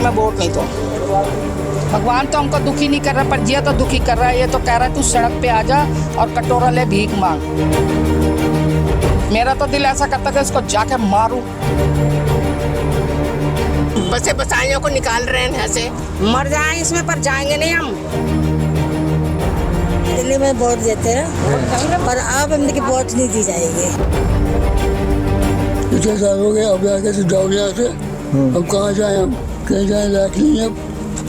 मैं वोट नहीं दूँ। भगवान तो हमको दुखी नहीं कर रहा, पर ये तो दुखी कर रहा है। ये तो कह रहा है तू सड़क पे आ जा और कटोरा ले भीख मांग। मेरा तो दिल ऐसा करता है कि इसको जाके मारूं। बसे बसाइयों को निकाल रहे हैं यहाँ से, मर जाएं इसमें, पर जाएंगे नहीं हम। दिल्ली में वोट देते हैं, पर अब इनकी वोट नहीं दी जाएगी। इतने साल हो गए, अब आगे से जाओ यहाँ से। अब कहाँ जाए, हम कहीं जाए लायक नहीं है।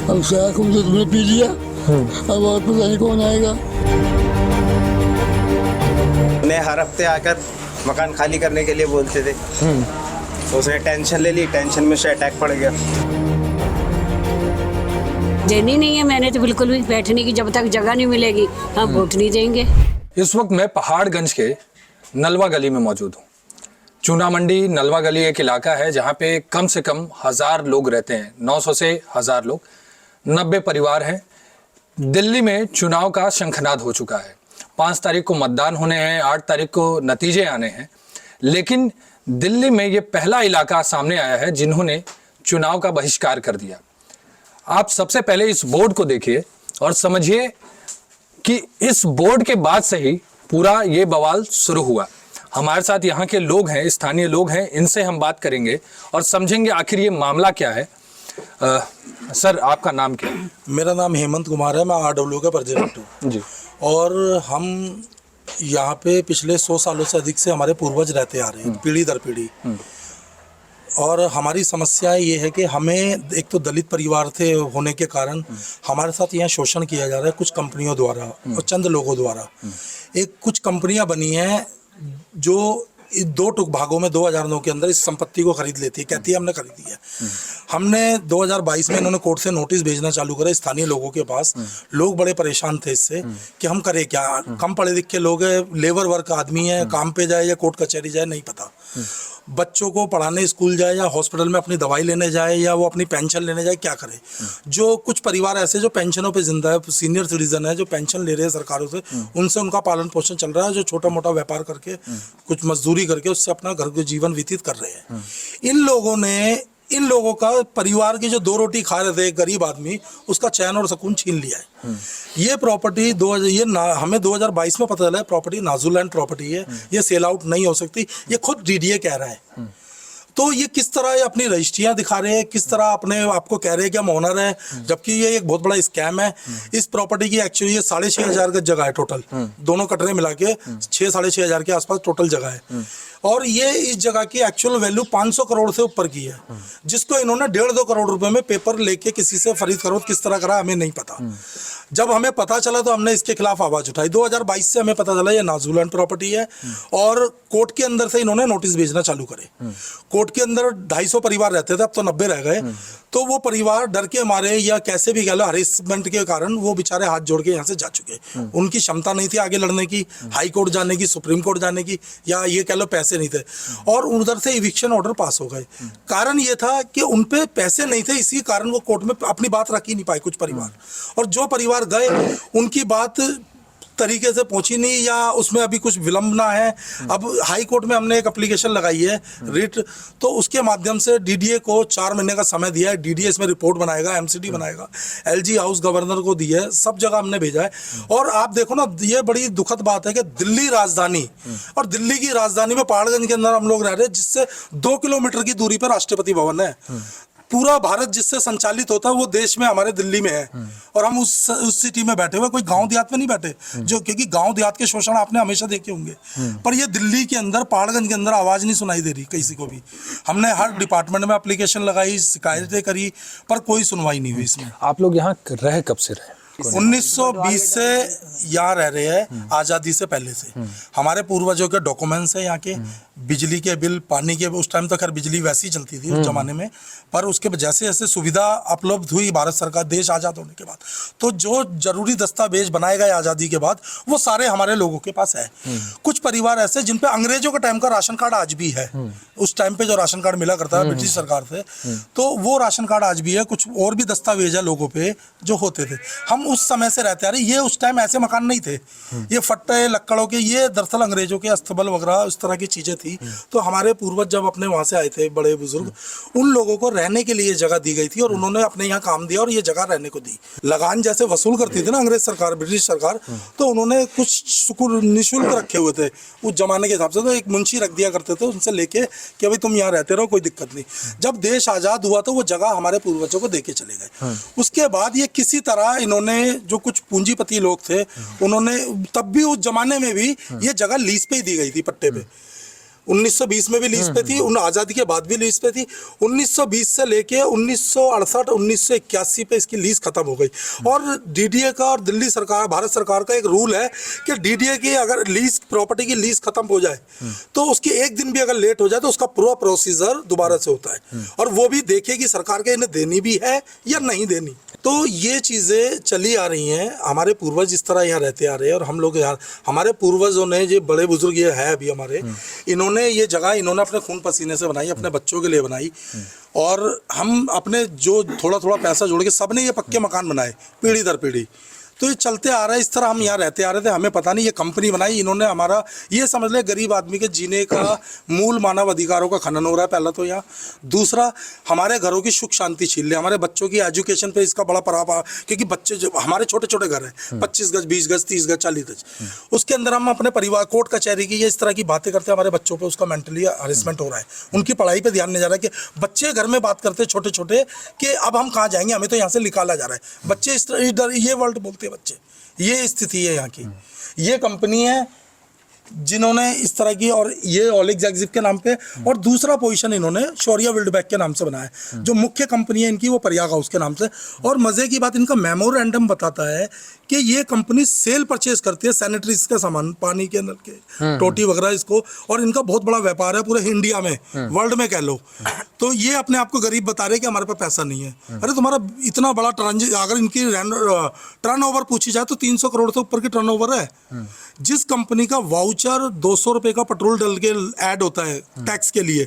अब सारा खून तो तुमने पी लिया, अब और पता नहीं कौन आएगा। मैं हर हफ्ते आकर मकान खाली करने के लिए बोलते थे, तो उसने टेंशन ले ली, टेंशन में से अटैक पड़ गया। देनी नहीं है मैंने तो बिल्कुल भी, बैठने की जब तक जगह नहीं मिलेगी हम वोट नहीं देंगे। इस वक्त मैं पहाड़गंज के नलवा गली में मौजूद हूँ। चूना मंडी नलवा गली एक इलाका है जहाँ पे कम से कम 1000 लोग रहते हैं, 900 से 1000 लोग, 90 परिवार हैं। दिल्ली में चुनाव का शंखनाद हो चुका है। 5 तारीख को मतदान होने हैं, 8 तारीख को नतीजे आने हैं, लेकिन दिल्ली में ये पहला इलाका सामने आया है जिन्होंने चुनाव का बहिष्कार कर दिया। आप सबसे पहले इस बोर्ड को देखिए और समझिए कि इस बोर्ड के बाद से ही पूरा ये बवाल शुरू हुआ। हमारे साथ यहाँ के लोग हैं, स्थानीय लोग हैं, इनसे हम बात करेंगे और समझेंगे आखिर ये मामला क्या है। सर, आपका नाम क्या है? मेरा नाम हेमंत कुमार है, मैं RW का प्रेसिडेंट हूँ जी। और हम यहाँ पे पिछले 100 सालों से अधिक से हमारे पूर्वज रहते आ रहे हैं, पीढ़ी दर पीढ़ी। और हमारी समस्या ये है कि हमें एक तो दलित परिवार थे होने के कारण हमारे साथ यहाँ शोषण किया जा रहा है कुछ कंपनियों द्वारा और चंद लोगों द्वारा। एक कुछ कंपनियां बनी हैं जो 2 भागों में 2009 के अंदर इस संपत्ति को खरीद लेती है, कहती है हमने खरीदी है। हमने 2022 में इन्होंने कोर्ट से नोटिस भेजना चालू करा स्थानीय लोगों के पास। लोग बड़े परेशान थे इससे कि हम करें क्या, कम पढ़े लिखे लोग हैं, लेबर वर्क आदमी है, काम पे जाए या कोर्ट कचहरी जाए नहीं पता, बच्चों को पढ़ाने स्कूल जाए या हॉस्पिटल में अपनी दवाई लेने जाए या वो अपनी पेंशन लेने जाए, क्या करे। जो कुछ परिवार ऐसे जो पेंशनों पे जिंदा है, सीनियर सिटीजन है, जो पेंशन ले रहे हैं सरकारों से, उनसे उनका पालन पोषण चल रहा है। जो छोटा मोटा व्यापार करके कुछ मजदूरी करके उससे अपना घर के जीवन व्यतीत कर रहे हैं। इन लोगों का परिवार की जो 2 रोटी खा रहे थे गरीब आदमी, उसका चैन और सुकून छीन लिया है। ये प्रॉपर्टी हमें 2022 में पता चला है प्रॉपर्टी नाजुलैंड प्रॉपर्टी है, ये सेल आउट नहीं हो सकती, ये खुद DDA कह रहा है। तो ये किस तरह ये अपनी रजिस्ट्रियां दिखा रहे हैं, किस तरह अपने आपको कह रहे हैं कि हम ओनर हैं, जबकि ये एक बहुत बड़ा स्कैम है। इस प्रॉपर्टी की एक्चुअली ये 6,500 गज जगह है टोटल, दोनों कटरे मिला के 6,500 के आसपास टोटल जगह है। और ये इस जगह की एक्चुअल वैल्यू 500 करोड़ से ऊपर की है, जिसको इन्होंने 1.5-2 करोड़ रुपए में पेपर लेके किसी से खरीद फरोख्त किस तरह करा हमें नहीं पता। जब हमें पता चला तो हमने इसके खिलाफ आवाज उठाई। 2022 से हमें पता चला ये नाजुलैंड प्रॉपर्टी है और कोर्ट के अंदर से इन्होंने नोटिस भेजना चालू करे। कोर्ट के अंदर 250 परिवार रहते थे, अब तो 90 रह गए। तो वो परिवार डर के मारे या कैसे भी कह लो हरेसमेंट के कारण वो बेचारे हाथ जोड़ के यहाँ से जा चुके। उनकी क्षमता नहीं थी आगे लड़ने की, हाई कोर्ट जाने की, सुप्रीम कोर्ट जाने की, या ये कह लो पैसे नहीं थे, और उधर से इविक्शन ऑर्डर पास हो गए। कारण ये था कि उन पे पैसे नहीं थे, इसी कारण वो कोर्ट में अपनी बात रख ही नहीं पाए कुछ परिवार। और जो परिवार गए उनकी बात तरीके से पहुंची नहीं, या उसमें अभी कुछ विलंबना है। अब हाई कोर्ट में हमने एक एप्लीकेशन लगाई है रिट, तो उसके माध्यम से DDA को 4 महीने का समय दिया है। DDA इसमें रिपोर्ट बनाएगा, MCD बनाएगा, LG हाउस गवर्नर को दी है, सब जगह हमने भेजा है। और आप देखो ना, ये बड़ी दुखद बात है कि दिल्ली राजधानी, और दिल्ली की राजधानी में पहाड़गंज के अंदर हम लोग रह रहे हैं, जिससे 2 किलोमीटर की दूरी पर राष्ट्रपति भवन है। पूरा भारत जिससे संचालित होता है वो देश में हमारे दिल्ली में है, और हम उस सिटी में बैठे हुए, कोई गांव देहात में नहीं बैठे, जो क्योंकि गांव देहात के शोषण आपने हमेशा देखे होंगे, पर ये दिल्ली के अंदर पहाड़गंज के अंदर आवाज नहीं सुनाई दे रही किसी को भी। हमने हर डिपार्टमेंट में एप्लीकेशन लगाई, शिकायतें करी, पर कोई सुनवाई नहीं हुई इसमें। आप लोग यहाँ रहे कब से रहे? 1920 से यहाँ रह रहे हैं, आज़ादी से पहले से। हमारे पूर्वजों के डॉक्यूमेंट्स हैं यहाँ के, बिजली के बिल, पानी के, उस टाइम तो खैर बिजली वैसी ही चलती थी उस जमाने में, पर उसके जैसे जैसे सुविधा उपलब्ध हुई भारत सरकार देश आज़ाद होने के बाद, तो जो जरूरी दस्तावेज बनाए गए आज़ादी के बाद वो सारे हमारे लोगों के पास है। कुछ परिवार ऐसे जिन पे अंग्रेजों के टाइम का राशन कार्ड आज भी है, उस टाइम पे जो राशन कार्ड मिला करता है ब्रिटिश सरकार से, तो वो राशन कार्ड आज भी है। कुछ और भी दस्तावेज है लोगों पे जो होते थे। हम उस समय से रहते आ रहे, ये उस टाइम ऐसे मकान नहीं थे, ये फट्टे लक्कड़ों के, ये दरअसल अंग्रेजों के अस्तबल वगैरह इस तरह की चीजें थी। थी, तो हमारे पूर्वज जब अपने वहाँ से आए थे बड़े बुजुर्ग, उन लोगों को रहने के लिए जगह दी गई थी और उन्होंने अपने यहाँ काम दिया और ये जगह रहने को दी। लगान जैसे वसूल करती थी ना अंग्रेज सरकार, ब्रिटिश सरकार, तो उन्होंने कुछ निःशुल्क रखे हुए थे उस जमाने के हिसाब से। तो एक मुंशी रख दिया करते थे उनसे लेके कि भाई तुम यहाँ रहते रहो, कोई दिक्कत नहीं। जब देश आज़ाद हुआ तो वो जगह हमारे पूर्वजों को देके चले गए। उसके बाद ये किसी तरह इन्होंने, जो कुछ पूंजीपति लोग थे, उन्होंने तब भी उस जमाने में भी ये जगह लीज पे ही दी गई थी, पट्टे पे। 1920 में भी लीज पे थी, उन आज़ादी के बाद भी लीज पे थी। 1920 से लेके 1968 1981 पे इसकी लीज खत्म हो गई। और डीडीए का और दिल्ली सरकार, भारत सरकार का एक रूल है कि डीडीए की अगर लीज, प्रॉपर्टी की लीज खत्म हो जाए तो उसकी एक दिन भी अगर लेट हो जाए तो उसका पूरा प्रोसीजर दोबारा से होता है, और वो भी देखेगी सरकार के इन्हें देनी भी है या नहीं देनी। तो ये चीज़ें चली आ रही हैं। हमारे पूर्वज इस तरह यहाँ रहते आ रहे हैं और हम लोग यहाँ, हमारे पूर्वजों ने, जो बड़े बुजुर्ग ये है अभी हमारे, इन्होंने ये जगह इन्होंने अपने खून पसीने से बनाई, अपने बच्चों के लिए बनाई। और हम अपने जो थोड़ा थोड़ा पैसा जोड़ के सबने ये पक्के मकान बनाए पीढ़ी दर पीढ़ी। तो ये चलते आ रहा है, इस तरह हम यहाँ रहते आ रहे थे। हमें पता नहीं ये कंपनी बनाई इन्होंने, हमारा ये समझ ले गरीब आदमी के जीने का मूल मानव अधिकारों का खनन हो रहा है पहला तो यहाँ। दूसरा, हमारे घरों की सुख शांति छीन ले, हमारे बच्चों की एजुकेशन पे इसका बड़ा प्रभाव, क्योंकि बच्चे जो हमारे छोटे छोटे घर हैं, 25 गज 20 गज 30 गज 40 गज, उसके अंदर हम अपने परिवार, कोर्ट कचहरी की ये इस तरह की बातें करते हैं, हमारे बच्चों पर उसका मेंटली हरेसमेंट हो रहा है, उनकी पढ़ाई पर ध्यान नहीं जा रहा है। कि बच्चे घर में बात करते हैं छोटे छोटे कि अब हम कहाँ जाएंगे, हमें तो यहाँ से निकाला जा रहा है। बच्चे इस तरह इधर ये वर्ल्ड बोलते हैं बच्चे। ये स्थिति है यहाँ की। ये कंपनी है जिन्होंने इस तरह की, और ये ओलेग जैक्जिप के नाम पे, और दूसरा पोजीशन इन्होंने शौर्या विल्डबैक के नाम से बनाया है। जो मुख्य कंपनी है इनकी वो प्रयाग हाउस के नाम से। और मजे की बात, इनका मेमोरेंडम बताता है कि ये कंपनी सेल परचेज करती है सैनिटरीज का सामान, पानी के नल के टोटी वगैरह इसको, और इनका बहुत बड़ा व्यापार है पूरे इंडिया में, वर्ल्ड में कह लो। तो ये अपने आप को गरीब बता रहे कि हमारे पास पैसा नहीं है। अरे तुम्हारा इतना बड़ा अगर इनकी टर्नओवर पूछी जाए तो 300 करोड़ से ऊपर की टर्नओवर है। जिस कंपनी का वाउचर 200 रुपए का पेट्रोल डल के ऐड होता है टैक्स के लिए,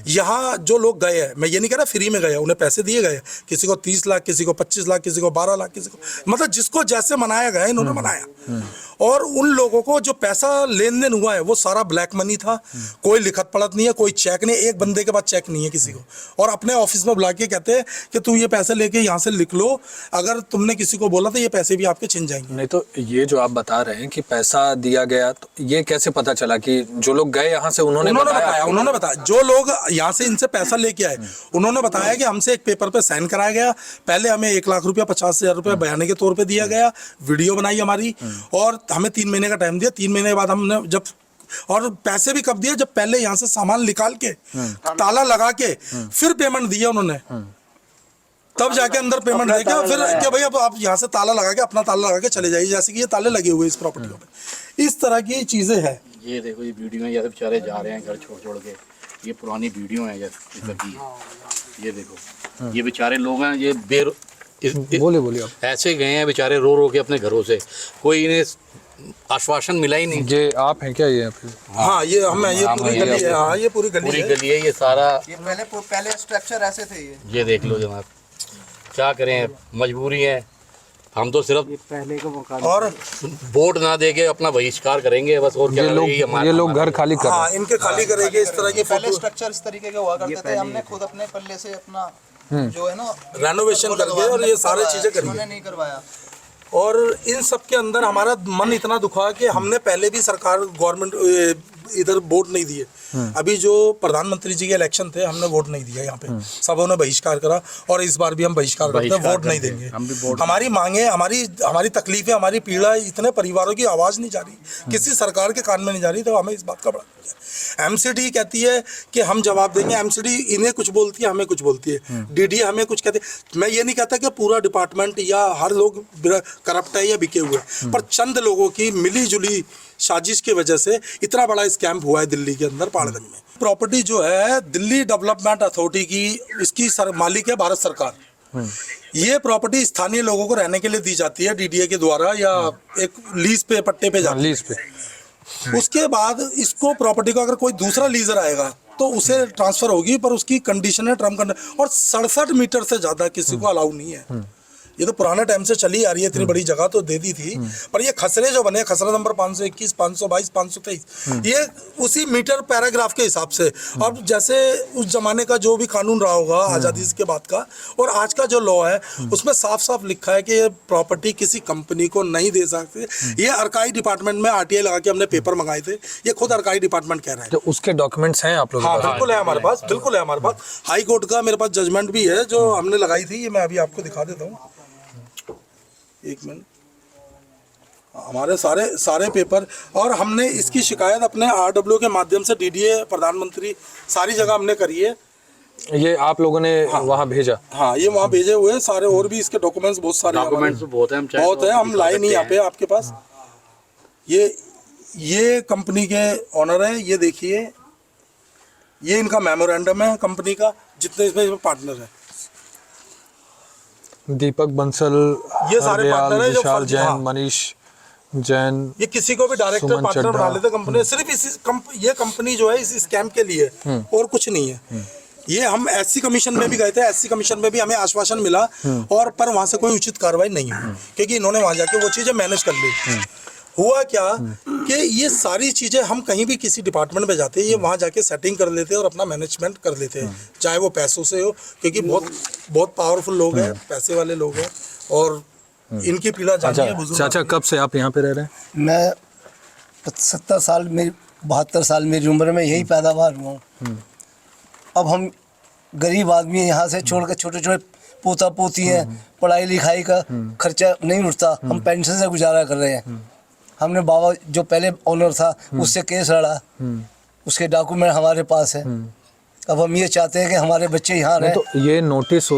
यहाँ जो लोग गए हैं, मैं ये नहीं कह रहा फ्री में गए, उन्हें पैसे दिए गए, किसी को 30 लाख, किसी को 25 लाख, किसी को 12 लाख, किसी को, मतलब जिसको जैसे मनाया गया इन्होंने मनाया। और उन लोगों को जो पैसा लेन देन हुआ है वो सारा ब्लैक मनी था, कोई लिखत पढ़त नहीं है, कोई चेक नहीं, एक बंदे के पास चेक नहीं है किसी को। और अपने ऑफिस में बुला के कहते हैं कि तू ये पैसे लेके यहाँ से लिख लो, अगर तुमने किसी को बोला तो ये पैसे भी आपके छिन जाएंगे। नहीं तो ये जो आप बता रहे हैं कि पैसा दिया गया, तो ये कैसे पता चला कि जो लोग गए यहाँ से उन्होंने बताया, जो लोग यहाँ से इनसे पैसा लेके आए उन्होंने बताया कि हमसे एक पेपर पे साइन कराया गया, पहले हमें 1 लाख रुपया 50,000 रुपया बयाने के तौर पे दिया गया, वीडियो बनाई हमारी, और हमें 3 महीने का टाइम दिया। 3 महीने के बाद हमने जब, और पैसे भी कब दिए, जब पहले यहाँ से सामान निकाल के ताला लगा के फिर पेमेंट दिया उन्होंने, तब जाके अंदर पेमेंट देके फिर क्या भाई अब आप यहाँ से ताला लगा के, अपना ताला लगा के चले जाइए, जैसे कि ये ताले लगे हुए इस प्रॉपर्टियों पे। इस तरह की चीजें हैं। ये देखो ये वीडियो है, जैसे बेचारे जा रहे हैं घर छोड़ के, ये पुरानी वीडियो है जैसे, ये देखो ये बेचारे लोग हैं, ये बोलिए आप। ऐसे गए हैं बेचारे रो के अपने घरों से, कोई इन्हें आश्वासन मिला ही नहीं। ये आप हैं क्या? ये हाँ ये हम हैं, ये पूरी गली है। हाँ ये पूरी गली है ये सारा। ये पहले स्ट्रक्चर ऐसे थे। ये देख लो जनाब, क्या करें, मजबूरी है। हम तो सिर्फ पहले को मकान और वोट ना देके अपना बहिष्कार करेंगे बस, और क्या ये लोग घर खाली कर, हाँ इनके खाली करेंगे। इस तरह के पहले स्ट्रक्चर इस तरीके के हुआ करते थे, हमने खुद अपने पल्ले से अपना जो है ना रेनोवेशन करके और ये सारी चीजें करी, उन्होंने नहीं करवाया। और इन सब के अंदर हमारा मन इतना दुखा कि हमने पहले भी सरकार, गवर्नमेंट इधर वोट नहीं दिए। अभी जो प्रधानमंत्री जी के इलेक्शन थे हमने वोट नहीं दिया यहाँ पे, सबों ने बहिष्कार करा, और इस बार भी हम बहिष्कार करते हैं, वोट नहीं देंगे। हमारी मांगे, हमारी तकलीफें, हमारी पीड़ा, इतने परिवारों की आवाज़ नहीं जा रही, किसी सरकार के कान में नहीं जा रही, तो हमें इस बात का बड़ा एमसीडी कहती है कि हम जवाब देंगे, एमसीडी इन्हें कुछ बोलती है, हमें कुछ बोलती है, डीडी हमें कुछ कहते हैं। मैं ये नहीं कहता कि पूरा डिपार्टमेंट या हर लोग करप्ट है या बिके हुए, पर चंद लोगों की मिली जुली साजिश की वजह से इतना बड़ा स्कैम हुआ है दिल्ली के अंदर पहाड़गंज में। प्रॉपर्टी जो है दिल्ली डेवलपमेंट अथॉरिटी की, इसकी मालिक है भारत सरकार। ये प्रॉपर्टी स्थानीय लोगों को रहने के लिए दी जाती है डीडीए के द्वारा, या एक लीज पे, पट्टे पे जाती है, लीज पे। उसके बाद इसको प्रॉपर्टी को अगर कोई दूसरा लीजर आएगा तो उसे ट्रांसफर होगी, पर उसकी कंडीशन है टर्म कंडीशन, और 67 मीटर से ज्यादा किसी को अलाउ नहीं है। ये तो पुराने टाइम से चली आ रही है, इतनी बड़ी जगह तो दे दी थी, पर ये खसरे जो बने, खसरा नंबर 521, 522, 523, ये उसी मीटर पैराग्राफ के हिसाब से, अब जैसे उस जमाने का जो भी कानून रहा होगा आज़ादी के बाद का और आज का जो लॉ है उसमें साफ साफ लिखा है कि ये प्रॉपर्टी किसी कंपनी को नहीं दे सकते। ये अर्काई डिपार्टमेंट में आरटीआई लगा के हमने पेपर मंगाए थे, ये खुद अर्काई डिपार्टमेंट कह रहा है। तो उसके डॉक्यूमेंट्स हैं आप लोगों हाँ के पास? बिल्कुल है हमारे पास, बिल्कुल है हमारे पास। हाई कोर्ट का मेरे पास जजमेंट भी है जो हमने लगाई थी, ये मैं अभी आपको दिखा देता हूँ, एक मिनट। हमारे सारे पेपर, और हमने इसकी शिकायत अपने आरडब्ल्यू के माध्यम से डीडीए, प्रधानमंत्री, सारी जगह हमने करी है। ये आप लोगों ने वहाँ भेजा? हाँ, ये वहाँ भेजे हुए सारे, और भी इसके डॉक्यूमेंट्स बहुत सारे, डॉक्यूमेंट्स बहुत हैं, बहुत है, हम लाए नहीं यहाँ पे आपके पास। ये कंपनी के ऑनर है, ये देखिए, ये इनका मेमोरेंडम है कंपनी का, जितने इसमें पार्टनर है। दीपक बंसल, ये सारे पार्टनर हैं जो विशाल जैन, हाँ। मनीष जैन, ये किसी को भी डायरेक्टर पार्टनर बना लेते कंपनी, सिर्फ ये कंपनी जो है इस स्कैम के लिए, और कुछ नहीं है। ये हम एससी कमीशन में भी गए थे, एससी कमीशन में भी हमें आश्वासन मिला, और पर वहाँ से कोई उचित कार्रवाई नहीं हुई, क्योंकि इन्होंने वहाँ जाके वो चीज़ें मैनेज कर ली। हुआ क्या कि ये सारी चीज़ें हम कहीं भी किसी डिपार्टमेंट में जाते हैं, ये वहाँ जाके सेटिंग कर लेते हैं और अपना मैनेजमेंट कर लेते हैं, चाहे वो पैसों से हो, क्योंकि बहुत पावरफुल लोग हैं, पैसे वाले लोग हैं, और इनकी पीड़ा जानी है। चाचा कब से आप यहाँ पे रह रहे हैं? मैं 70 साल, मेरी 72 साल मेरी उम्र में यही पैदावार हुआ हूँ। अब हम गरीब आदमी यहाँ से छोड़ कर, छोटे छोटे पोता पोती हैं, पढ़ाई लिखाई का खर्चा नहीं उठता, हम पेंशन से गुजारा कर रहे हैं। हमने बाबा जो पहले ओनर था उससे केस लड़ा, उसके डॉक्यूमेंट हमारे पास है। अब हम ये चाहते हैं कि हमारे बच्चे यहाँ रहें। तो ये नोटिस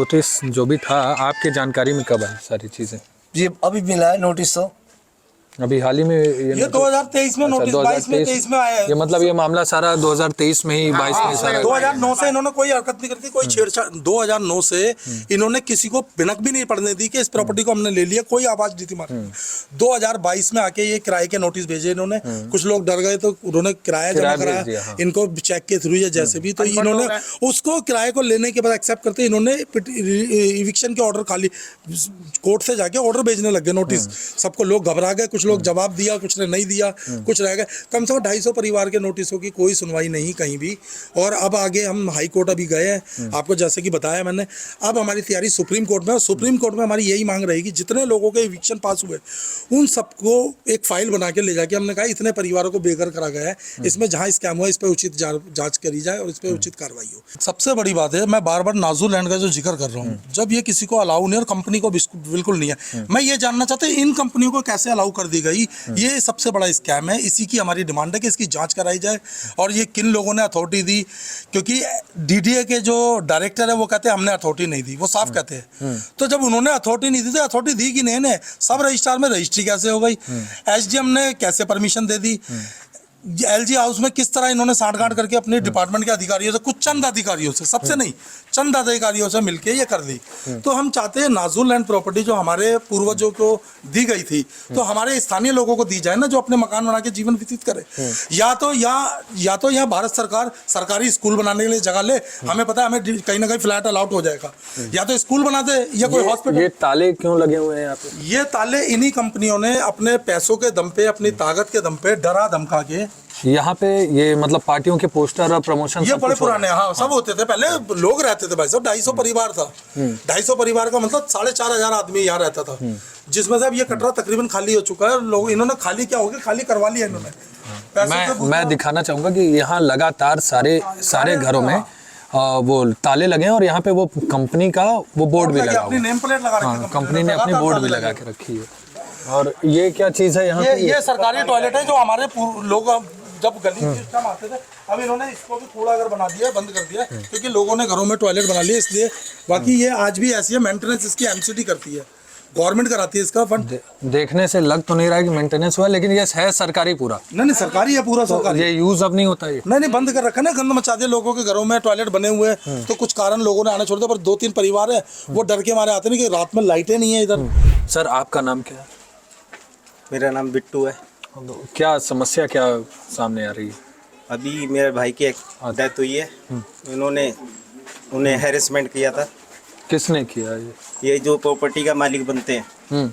जो भी था आपके जानकारी में कब आई सारी चीज़ें? ये अभी मिला है नोटिस, तो अभी हाल ही में ये 2023 में नोटिस, 22 में 23 में आया है। ये मतलब ये मामला सारा 2023 में ही, 22 में सारा। 2009 से इन्होंने कोई हरकत नहीं करती, कोई छेड़छाड़। 2009 से इन्होंने किसी को बिनक भी नहीं पड़ने दी कि इस प्रॉपर्टी को हमने ले लिया, कोई आवाज नहीं थी मारी। 2022 में आके ये किराए के नोटिस भेजे इन्होंने, कुछ लोग डर गए तो उन्होंने किराया जमा कराया इनको चेक के थ्रू या जैसे भी, तो इन्होंने उसको किराए को लेने के बाद एक्सेप्ट करते इन्होंने इविक्शन के ऑर्डर, खाली कोर्ट से जाके ऑर्डर भेजने लग गए, नोटिस। सबको, लोग घबरा गए, कुछ लोग जवाब दिया, कुछ ने नहीं दिया, कुछ रह गए। कम से कम 250 परिवार के नोटिसों की कोई सुनवाई नहीं कहीं भी। और अब आगे हम हाई कोर्ट अभी गए हैं, आपको जैसे कि बताया मैंने। अब हमारी तैयारी सुप्रीम कोर्ट में, और सुप्रीम कोर्ट में हमारी यही मांग रहेगी, जितने लोगों के इविक्शन पास हुए उन सबको एक फाइल बना के ले जाके, हमने कहा इतने परिवारों को बेघर करा गया है, इसमें जहाँ स्कैम हुआ इस पर उचित जाँच करी जाए और इस पर उचित कार्रवाई हो। सबसे बड़ी बात है, मैं बार बार नाजू लैंड का जो जिक्र कर रहा हूँ, जब ये किसी को अलाउ नहीं, और कंपनी को बिल्कुल नहीं है, मैं ये जानना चाहता हूँ इन कंपनियों को कैसे अलाउ कर दी गई। ये सबसे बड़ा स्कैम है, इसी की हमारी डिमांड है कि इसकी जांच कराई जाए, और ये किन लोगों ने अथॉरिटी दी, क्योंकि डीडीए के जो डायरेक्टर है वो कहते हैं हमने अथॉरिटी नहीं दी, वो साफ कहते हैं। तो जब उन्होंने अथॉरिटी नहीं दी तो अथॉरिटी दी कि नहीं, सब रजिस्ट्रार में रजिस्ट्री कैसे हो गई, एसडीएम ने कैसे परमिशन दे दी, एलजी हाउस में किस तरह इन्होंने साठगांठ करके अपने डिपार्टमेंट के अधिकारियों से, कुछ चंद अधिकारियों से, सबसे नहीं, चंद अधिकारियों से मिलके ये कर दी। तो हम चाहते हैं नाजुल लैंड प्रॉपर्टी जो हमारे पूर्वजों को दी गई थी, तो हमारे स्थानीय लोगों को दी जाए ना, जो अपने मकान बना के जीवन व्यतीत करे। या तो यहाँ भारत सरकार सरकारी स्कूल बनाने के लिए जगह ले, हमें पता है हमें कहीं ना कहीं फ्लैट अलाउट हो जाएगा, या तो स्कूल बना दे या कोई हॉस्पिटल। ये ताले क्यों लगे हुए हैं यहाँ पे? ये ताले इन्हीं कंपनियों ने अपने पैसों के दम पे, अपनी ताकत के दम पे डरा धमका के यहाँ पे, ये मतलब पार्टियों के पोस्टर और प्रमोशन, ये बड़े पुराने, हाँ सब होते थे पहले, लोग रहते थे भाई साहब, 250 परिवार था। 250 परिवार का मतलब 4500 आदमी यहाँ रहता था, जिसमें से अब ये कटरा तकरीबन खाली हो चुका है। लोग इन्होंने खाली क्या हो गया, खाली करवा लिया इन्होंने। मैं दिखाना चाहूंगा कि यहाँ लगातार सारे घरों में वो ताले लगे हैं, और यहाँ पे वो कंपनी का वो बोर्ड भी लगा हुआ है, नेम प्लेट लगा रखी है, कंपनी ने अपनी बोर्ड भी लगा के रखी है। और ये क्या चीज़ है यहाँ पे? ये सरकारी टॉयलेट है, जो हमारे लोग जब गली सिस्टम आते थे, अब इन्होंने इसको भी कूड़ा घर बना दिया, बंद कर दिया, क्योंकि लोगों ने घरों में टॉयलेट बना लिए इसलिए। बाकी ये आज भी ऐसी है, मेंटेनेंस इसकी एमसीडी करती है, गवर्नमेंट कराती है इसका फंड। देखने से लग तो नहीं रहा है कि मेंटेनेंस हुआ, लेकिन ये है सरकारी पूरा। नहीं सरकारी है पूरा, सरकारी। ये यूज अब नहीं होता है? नहीं बंद कर रखा ना, गंद मचा दिया, लोगों के घरों में टॉयलेट बने हुए हैं, तो कुछ कारण लोगों ने आना छोड़ दिया, पर 2-3 परिवार है वो डर के मारे आते नहीं कि रात में लाइटें नहीं है इधर। सर आपका नाम क्या है? मेरा नाम बिट्टू है। क्या समस्या क्या सामने आ रही है? अभी मेरे भाई की एक डेथ हुई है, उन्हें हैरेसमेंट किया था। किसने किया ये? ये जो प्रॉपर्टी का मालिक बनते हैं।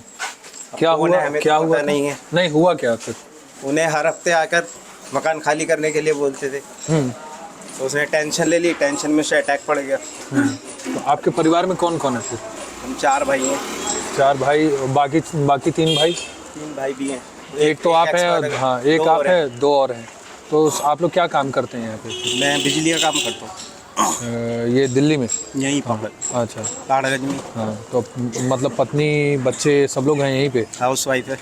क्या उन्हें हुआ? हमें क्या तो हुआ पता नहीं है। नहीं हुआ क्या फिर? उन्हें हर हफ्ते आकर मकान खाली करने के लिए बोलते थे। तो उसने टेंशन ले ली, टेंशन में से अटैक पड़ गया। तो आपके परिवार में कौन कौन है फिर? हम 4 भाई हैं। 4 भाई, बाकी 3 भाई? 3 भाई भी हैं। एक तो आप एक्सपायर हैं, है। हाँ, एक 2 आप और है, 2 और हैं। तो आप लोग क्या काम करते हैं यहाँ पे? मैं बिजली का काम करता हूँ ये दिल्ली में? यहीं पर, अच्छा, ताड़गंज में। हाँ। तो मतलब पत्नी बच्चे सब लोग हैं यहीं पे? हाउस वाइफ है।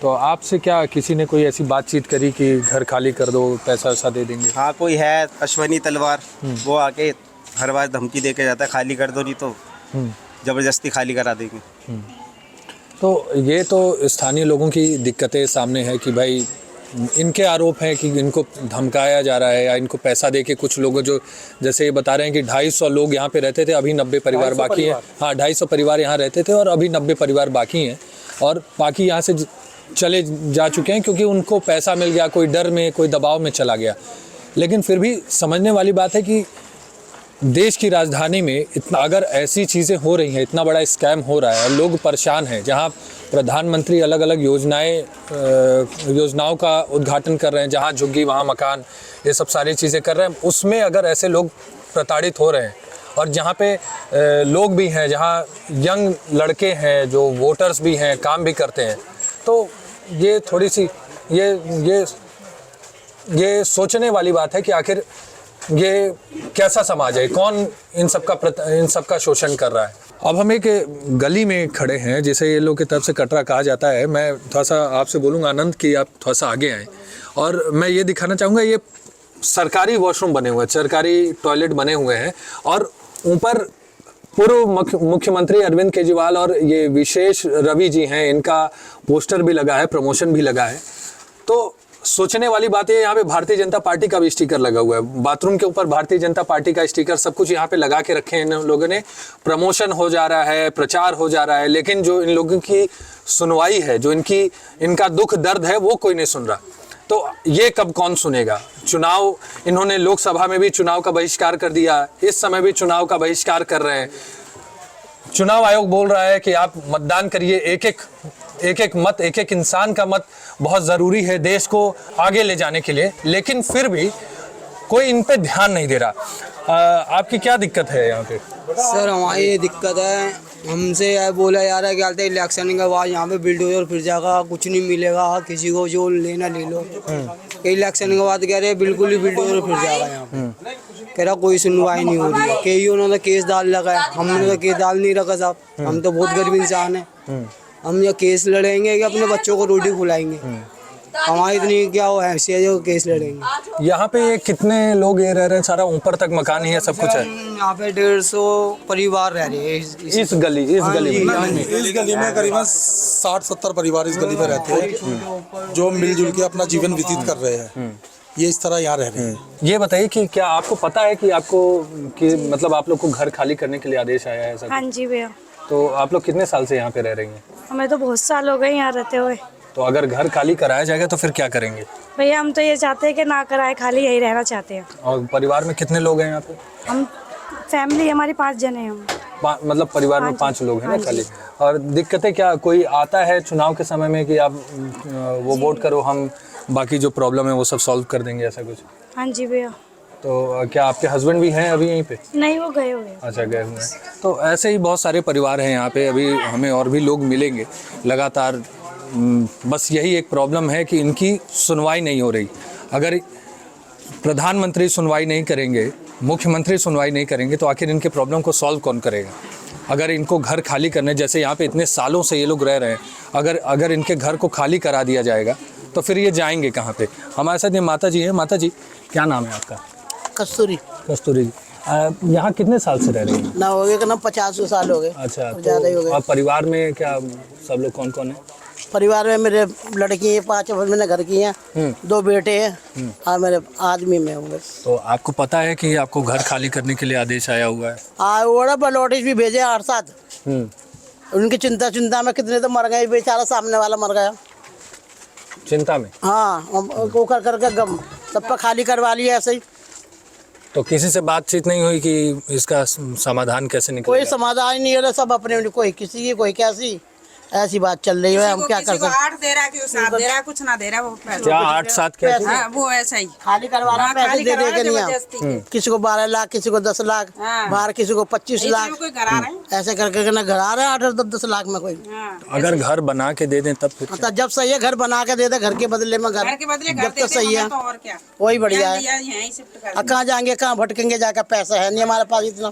तो आपसे क्या किसी ने कोई ऐसी बातचीत करी कि घर खाली कर दो, पैसा वैसा दे देंगे? हाँ, कोई है अश्वनी तलवार, वो आके हर बार धमकी दे के जाता है, खाली कर दो नहीं तो ज़बरदस्ती खाली करा देंगे। तो ये तो स्थानीय लोगों की दिक्कतें सामने है कि भाई इनके आरोप हैं कि इनको धमकाया जा रहा है या इनको पैसा दे के कुछ लोग, जो जैसे ये बता रहे हैं कि 250 लोग यहाँ पे रहते थे, अभी 90 परिवार बाकी हैं। हाँ, 250 परिवार यहाँ रहते थे और अभी 90 परिवार बाकी हैं और बाकी यहाँ से चले जा चुके हैं क्योंकि उनको पैसा मिल गया, कोई डर में, कोई दबाव में चला गया। लेकिन फिर भी समझने वाली बात है कि देश की राजधानी में इतना अगर ऐसी चीज़ें हो रही हैं, इतना बड़ा स्कैम हो रहा है और लोग परेशान हैं, जहां प्रधानमंत्री अलग अलग योजनाओं का उद्घाटन कर रहे हैं, जहां झुग्गी वहां मकान, ये सब सारी चीज़ें कर रहे हैं, उसमें अगर ऐसे लोग प्रताड़ित हो रहे हैं और जहां पे लोग भी हैं, जहां यंग लड़के हैं जो वोटर्स भी हैं, काम भी करते हैं, तो ये थोड़ी सी ये सोचने वाली बात है कि आखिर ये कैसा समाज है, कौन इन सब का शोषण कर रहा है। अब हम एक गली में खड़े हैं जिसे ये लोग की तरफ से कटरा कहा जाता है। मैं थोड़ा सा आपसे बोलूँगा आनंद कि आप थोड़ा सा आगे आएँ और मैं ये दिखाना चाहूँगा, ये सरकारी वॉशरूम बने हुए हैं, सरकारी टॉयलेट बने हुए हैं और ऊपर पूर्व मुख्यमंत्री अरविंद केजरीवाल और ये विशेष रवि जी हैं, इनका पोस्टर भी लगा है, प्रमोशन भी लगा है। तो सोचने वाली बात है, यहाँ पे भारतीय जनता पार्टी का भी स्टिकर लगा हुआ है, बाथरूम के ऊपर भारतीय जनता पार्टी का स्टिकर, सब कुछ यहाँ पे लगा के रखे हैं इन लोगों ने। प्रमोशन हो जा रहा है, प्रचार हो जा रहा है, लेकिन जो इन लोगों की सुनवाई है, जो इनका दुख दर्द है, वो कोई नहीं सुन रहा। तो ये कब कौन सुनेगा? चुनाव, इन्होंने लोकसभा में भी चुनाव का बहिष्कार कर दिया, इस समय भी चुनाव का बहिष्कार कर रहे हैं। चुनाव आयोग बोल रहा है कि आप मतदान करिए, एक एक मत, एक एक इंसान का मत बहुत ज़रूरी है देश को आगे ले जाने के लिए, लेकिन फिर भी कोई इन पे ध्यान नहीं दे रहा। आपकी क्या दिक्कत है यहाँ पे? सर हमारी ये दिक्कत है, हमसे यह बोला जा रहा है कि आते इलेक्शन के बाद यहाँ पे बिल्डोजर फिर जाएगा, कुछ नहीं मिलेगा, किसी को जो लेना ले लो। इलेक्शन के बाद कह रहे बिल्कुल ही बिल्डोजर फिर जाएगा यहाँ पे, कह रहा कोई सुनवाई नहीं हो रही है। कई उन्होंने केस डाल रखा है, हमने तो केस डाल नहीं रखा साहब, हम तो बहुत गरीब इंसान है। हम ये केस लड़ेंगे कि अपने बच्चों को रोटी खिलाएंगे? हमारी इतनी क्या वो हैसियत है जो केस लड़ेंगे? यहाँ पे कितने लोग ये रह रहे हैं? सारा ऊपर तक मकान ही है, सब कुछ है। यहाँ पे 150 परिवार रह रहे हैं इस गली में। इस गली में करीबन 60-70 परिवार इस गली में रहते हैं, जो मिलजुल के अपना जीवन व्यतीत कर रहे हैं। ये इस तरह यहाँ रह रहे हैं। ये बताइए कि क्या आपको पता है कि मतलब आप लोग को घर खाली करने के लिए आदेश आया है? हाँ जी भैया। तो आप लोग कितने साल से यहाँ पे रह रही हैं? हमें तो बहुत साल हो गए यहाँ रहते हुए। तो अगर घर खाली कराया जाएगा तो फिर क्या करेंगे? भैया हम तो ये चाहते हैं कि ना कराए, खाली यही रहना चाहते हैं। और परिवार में कितने लोग हैं यहाँ पे? हम फैमिली हमारी 5 जने हैं हम। मतलब परिवार में 5 लोग हैं ना खाली। और दिक्कतें क्या, कोई आता है चुनाव के समय में कि आप वो वोट करो, हम बाकी जो प्रॉब्लम है वो सब सॉल्व कर देंगे, ऐसा कुछ? हाँ जी भैया। तो क्या आपके हस्बैंड भी हैं अभी यहीं पे? नहीं, वो गए हुए। अच्छा, गए हुए हैं। तो ऐसे ही बहुत सारे परिवार हैं यहाँ पे, अभी हमें और भी लोग मिलेंगे लगातार। बस यही एक प्रॉब्लम है कि इनकी सुनवाई नहीं हो रही। अगर प्रधानमंत्री सुनवाई नहीं करेंगे, मुख्यमंत्री सुनवाई नहीं करेंगे, तो आखिर इनके प्रॉब्लम को सॉल्व कौन करेगा? अगर इनको घर खाली करने, जैसे यहाँ पे इतने सालों से ये लोग रह रहे हैं, अगर इनके घर को खाली करा दिया जाएगा तो फिर ये जाएंगे कहाँ पे? हमारे साथ ये माता जी हैं। माता जी, क्या नाम है आपका? कस्तूरी। कस्तूरी जी, यहाँ कितने साल से रह रही हैं? ना हो गए ना 50 साल हो गए। अच्छा, ज़्यादा ही हो गए। और परिवार में क्या सब लोग कौन कौन है? परिवार में मेरे लड़की है, 5 मैंने घर की हैं, 2 बेटे हैं और मेरे आदमी में होंगे। तो आपको पता है कि आपको घर खाली करने के लिए आदेश आया हुआ है? वो नोटिस भी भेजे 8-7। उनकी चिंता में कितने तो मर गए, बेचारा सामने वाला मर गया चिंता में। हाँ, वो कर करके गम सब पर खाली करवा लिया ऐसे ही। तो किसी से बातचीत नहीं हुई कि इसका समाधान कैसे निकले? कोई समाधान नहीं हो रहा, सब अपने कोई किसी की कोई कैसी ऐसी बात चल रही है। हम क्या कर सकते हैं? 8 दे रहा है, 7 दे रहा है, कुछ ना दे रहा है वो पैसा। क्या 8-7 क्या? हाँ, वो ऐसा ही खाली करवा रहा है, पैसे दे दे के नहीं हम। किसी को 12 लाख, किसी को 10 लाख, बाहर किसी को 25 लाख, कोई करा रहे हैं ऐसे करके ना घर आ रहे हैं 8-10 लाख में कोई। अगर घर बना के दे दें तब फिर मतलब जब सही है घर बना के दे दे, घर के बदले में घर के बदले घर जब तो सही है, और क्या, वही बढ़िया है। यहीं शिफ्ट कर कहाँ जाएंगे, कहाँ भटकेंगे जाकर? पैसा है नहीं हमारे पास इतना,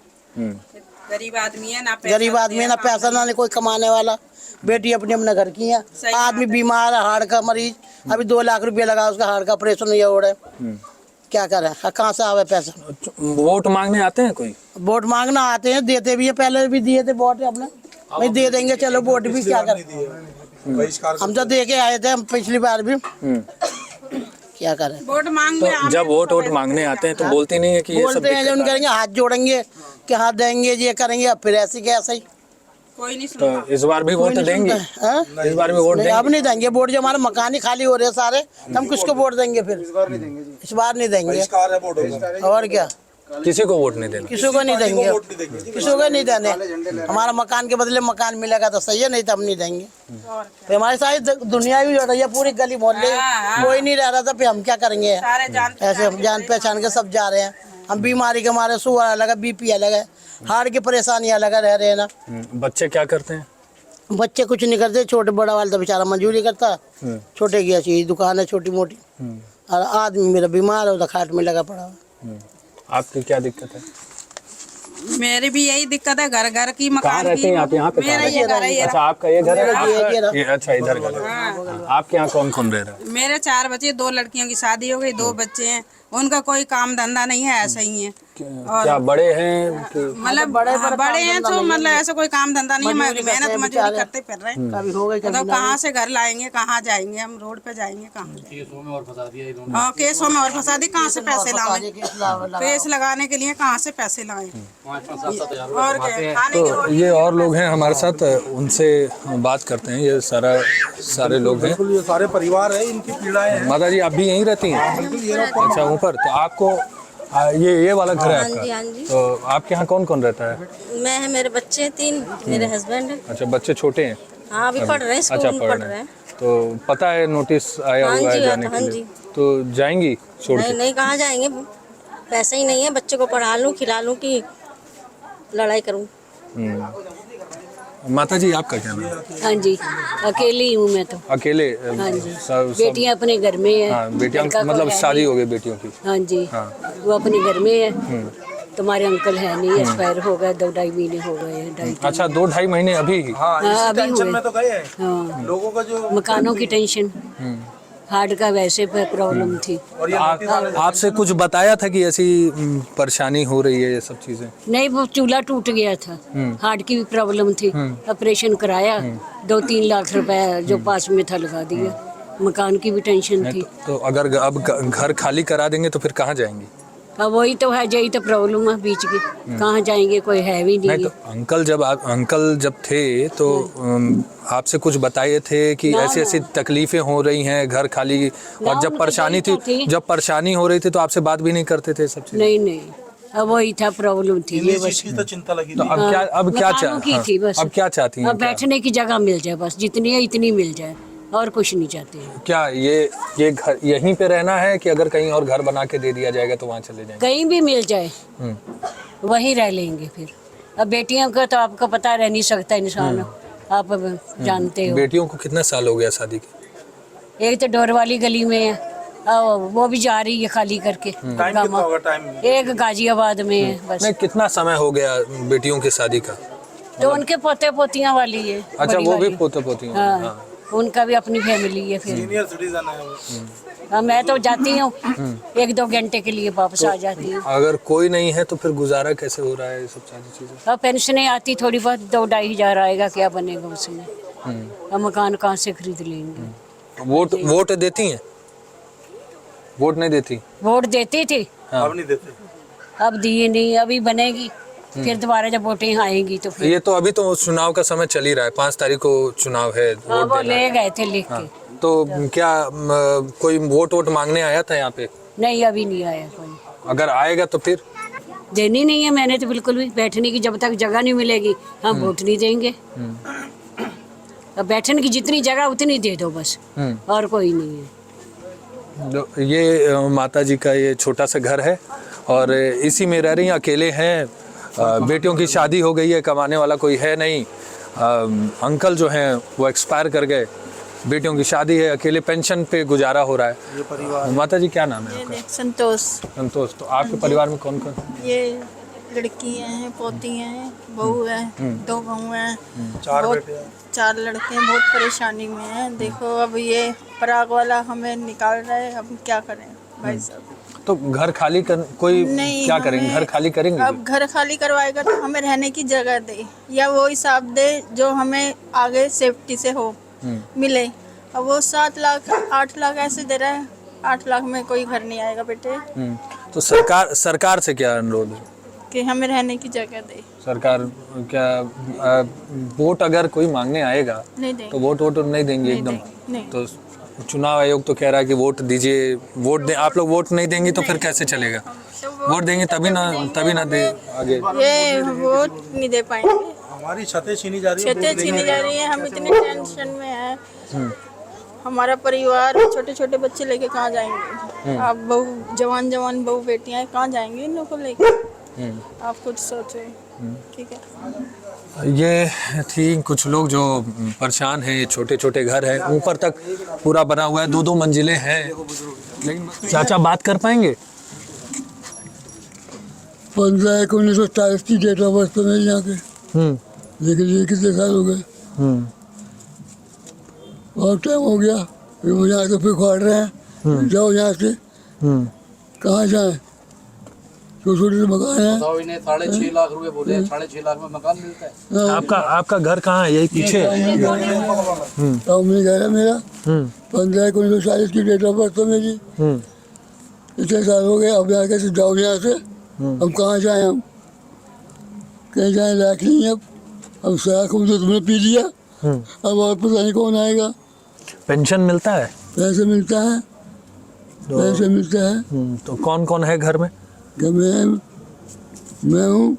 गरीब आदमी है ना, गरीब आदमी है ना पैसा, ना कोई कमाने वाला। बेटी अपने अपने घर की है, आदमी बीमार है, हार्ट का मरीज, अभी 2 लाख रुपया लगा उसका, हार्ट का ऑपरेशन नहीं हो रहा है, क्या करें? कहाँ से आवे पैसा? वोट मांगने आते हैं कोई? वोट मांगना आते हैं, देते भी है, पहले भी दिए थे वोट अपने, भाई दे देंगे चलो वोट भी, क्या करें? हम तो दे के आए थे हम पिछली बार भी, क्या करें? वोट मांग तो जब वोट मांगने आते हैं तो बोलते नहीं है कि ये सब बोलते हैं जो करेंगे, हाथ जोड़ेंगे कि हाथ देंगे, ये करेंगे, फिर ऐसे के ऐसे ही। कोई नहीं तो इस बार भी वोट देंगे? इस बार भी वोट देंगे? अब नहीं देंगे वोट, जो हमारे मकान ही खाली हो रहे हैं सारे, हम किसको वोट देंगे फिर? इस बार नहीं देंगे, और क्या? किसी को वोट नहीं देना? किसी को नहीं देंगे, किसी को नहीं देने। हमारा मकान के बदले मकान मिलेगा तो सही है, नहीं तो हम नहीं देंगे। फिर हमारी सारी दुनिया भी हो रही है, पूरी गली मोहल्ले कोई नहीं रह रहा था, फिर हम क्या करेंगे? ऐसे जान पहचान के सब जा रहे हैं। हम बीमारी के मारे, शुगर अलग है, BP अलग है, हार्ट की परेशानी अलग रह रहे हैं ना। बच्चे क्या करते हैं? बच्चे कुछ नहीं करते, छोटे बड़ा वाला तो बेचारा मजदूरी करता, छोटे की ऐसी दुकान है छोटी मोटी, और आदमी मेरा बीमार है, खाट में लगा पड़ा है। आपकी क्या दिक्कत है? मेरी भी यही दिक्कत है, घर घर की, कहाँ मकान रहते हैं आप? यहाँ पे मेरा ये घर है। अच्छा, आपका ये घर है? ये अच्छा, इधर घर है। आपके यहाँ कौन कौन रह रहा है? मेरे 4 बच्चे, 2 लड़कियों की शादी हो गई, 2 बच्चे हैं, उनका कोई काम धंधा नहीं है, ऐसा ही है। क्या बड़े हैं? मतलब बड़े हैं तो मतलब ऐसा कोई काम धंधा नहीं है, मेहनत मजदूरी करते फिर रहे हैं। तो कहाँ से घर लाएंगे, कहाँ जाएंगे? हम रोड पे जाएंगे कहाँ? केसों में और फंसा दिया, कहाँ से पैसे लाएं? केस लगाने के लिए कहाँ से पैसे लाएं? और क्या? तो ये और लोग हैं हमारे साथ, उनसे बात करते हैं। ये सारे लोग हैं, ये सारे परिवार है, इनकी पीड़ाएं हैं। माता जी आप भी यहीं रहती हैं? अच्छा, ऊपर। तो आपको ये वाला घर है आपका? हाँ जी। तो आपके यहाँ कौन कौन रहता है? मैं है, मेरे बच्चे 3, मेरे हस्बैंड है। अच्छा, बच्चे छोटे हैं? हाँ, अभी पढ़ रहे हैं, स्कूल में पढ़ रहे हैं। तो पता है नोटिस आया हुआ है जाने के लिए? तो जाएंगी छोड़ के? नहीं, कहाँ जाएंगे, पैसे ही नहीं है, बच्चे को पढ़ा लूँ, खिला लूँ कि लड़ाई करूँ। माता जी आपका क्या नाम है? हाँ जी, अकेली हूँ मैं तो। अकेले? हाँ जी, बेटियाँ अपने घर में है। हाँ, बेटियाँ मतलब शादी हो गई बेटियों की? हाँ जी, वो अपने घर में है। तुम्हारे अंकल है नहीं, एक्सपायर हो गए, 2-2.5 महीने हो गए हैं। अच्छा, 2-2.5 महीने अभी? अभी हुए। में तो गए हैं हाँ, लोगों का जो मकानों की टेंशन, हार्ट का वैसे प्रॉब्लम थी। आपसे कुछ बताया था कि ऐसी परेशानी हो रही है, ये सब चीजें? नहीं, वो चूल्हा टूट गया था, हार्ट की भी प्रॉब्लम थी, ऑपरेशन कराया, 2-3 लाख रुपए जो पास में था लगा दिया। मकान की भी टेंशन थी। तो अगर अब घर खाली करा देंगे तो फिर कहाँ जाएंगी? अब वही तो है, यही तो प्रॉब्लम है बीच की, कहाँ जाएंगे, कोई है भी नहीं। तो अंकल जब थे तो आपसे कुछ बताए थे कि ऐसी ऐसी तकलीफें हो रही हैं घर खाली, और जब परेशानी हो रही थी तो आपसे बात भी नहीं करते थे सब चीज़? नहीं, अब वही था, प्रॉब्लम थी ये बस। तो चिंता लगी तो अब क्या चाहती हैं? अब बैठने की जगह मिल जाए बस, जितनी है इतनी मिल जाए, और कुछ नहीं चाहते हैं। क्या ये घर यहीं पे रहना है कि अगर कहीं और घर बना के दे दिया जाएगा तो वहाँ चले जाएंगे? कहीं भी मिल जाए वहीं रह लेंगे फिर। अब बेटियों का तो आपको पता रह नहीं सकता इंसान, आप जानते हो। बेटियों को कितना साल हो गया शादी के? एक तो डोर वाली गली में है, वो भी जा रही है खाली करके। एक गाजियाबाद में है बस। नहीं, कितना समय हो गया बेटियों की शादी का? तो उनके पोते पोतियाँ वाली है। अच्छा, वो भी पोते पोतियाँ? हाँ, उनका भी अपनी फैमिली है फिर। सीनियर सिटीजन है। मैं तो जाती हूँ 1-2 घंटे के लिए, वापस आ जाती हूँ। अगर कोई नहीं है तो फिर गुजारा कैसे हो रहा है ये सब सारी चीजें? अब पेंशनें आती थोड़ी बहुत, 2-2.5 हज़ार आएगा, क्या बनेगा उसमें? अब मकान कहाँ से खरीद लेंगे? वोट देती हैं? वोट नहीं देती? वोट देती थी, अब नहीं देते। अब दिए नहीं, अभी बनेगी फिर दोबारा जब वोटें आएंगी तो फिर। ये तो अभी तो चुनाव का समय चल ही रहा है, 5 तारीख को चुनाव है। वो ले गए थे लिख के। तो क्या कोई वोट मांगने आया था यहाँ पे? नहीं, अभी नहीं आया कोई। अगर आएगा तो फिर देनी नहीं है मैंने तो बिल्कुल भी, बैठने की जब तक जगह नहीं मिलेगी हम वोट नहीं देंगे। अब बैठने की जितनी जगह उतनी दे दो बस, और कोई नहीं है। ये माता जी का ये छोटा सा घर है और इसी में रह रही हैं, अकेले हैं। बेटियों की शादी हो गई है, कमाने वाला कोई है नहीं। अंकल जो हैं वो एक्सपायर कर गए, बेटियों की शादी है, अकेले पेंशन पे गुजारा हो रहा है। माता जी क्या नाम है आपका? संतोष। संतोष। तो आपके परिवार में कौन कौन? ये लड़की हैं, पोती हैं, बहू है, 2 बहू हैं, 4 लड़के हैं। बहुत परेशानी में हैं। देखो अब ये पराग वाला हमें निकाल रहा है, अब क्या करें भाई साहब। तो घर खाली कर कोई नहीं, क्या करेंगे? घर खाली करेंगे? अब घर खाली करवाएगा तो हमें रहने की जगह दे, या वो हिसाब दे जो हमें आगे सेफ्टी से हो मिले। अब वो 7 लाख 8 लाख ऐसे दे रहा है, 8 लाख में कोई घर नहीं आएगा बेटे। तो सरकार से क्या अनुरोध है कि हमें रहने की जगह दे। सरकार क्या वोट अगर कोई मांगने आएगा नहीं देंगे, तो वोट नहीं देंगे एकदम? नहीं। तो चुनाव आयोग तो कह रहा है कि वोट दीजिए, वोट दे। आप लोग वोट नहीं देंगे तो फिर कैसे चलेगा? वोट देंगे तभी ना दे आगे। ये वोट नहीं दे पाएंगे, हमारी छतें छीनी जा रही है। हम इतने टेंशन में हैं। हमारा परिवार, छोटे छोटे बच्चे लेके कहाँ जाएंगे? आप बहू जवान बहू बेटियां कहाँ जाएंगे इन लोगों को लेके? आप कुछ सोचो। ठीक है, ये थी कुछ लोग जो परेशान हैं। छोटे छोटे घर हैं, ऊपर तक पूरा बना हुआ है, 2-2 मंजिलें हैं। लेकिन चाचा बात कर पाएंगे? 15/1/1940 की डेट ऑफ बर्थ तो मेरे यहाँ के, लेकिन ये कितने साल हो गए, बहुत टाइम हो गया। वो यहाँ से फिर खोल रहे हैं, जाओ यहाँ से। कहाँ जाए? छोटे से मकान है। 6.5 लाख रुपए बोले, 6.5 लाख में मकान मिलता है। आपका घर कहाँ है? यही पीछे? टाउन घर है मेरा। 15/1/1940 की डेट ऑफ बर्थ तो मेरी। इतने साल हो गए, अब यहाँ कैसे जाओ यहाँ से? अब कहाँ जाए हम? कहीं जाए लायक नहीं है अब सारा खून तो तुमने पी लिया, अब और पता नहीं कौन आएगा। पेंशन मिलता है? पैसे मिलता है, पैसे मिलता है। तो कौन कौन है घर में? मैं हूँ,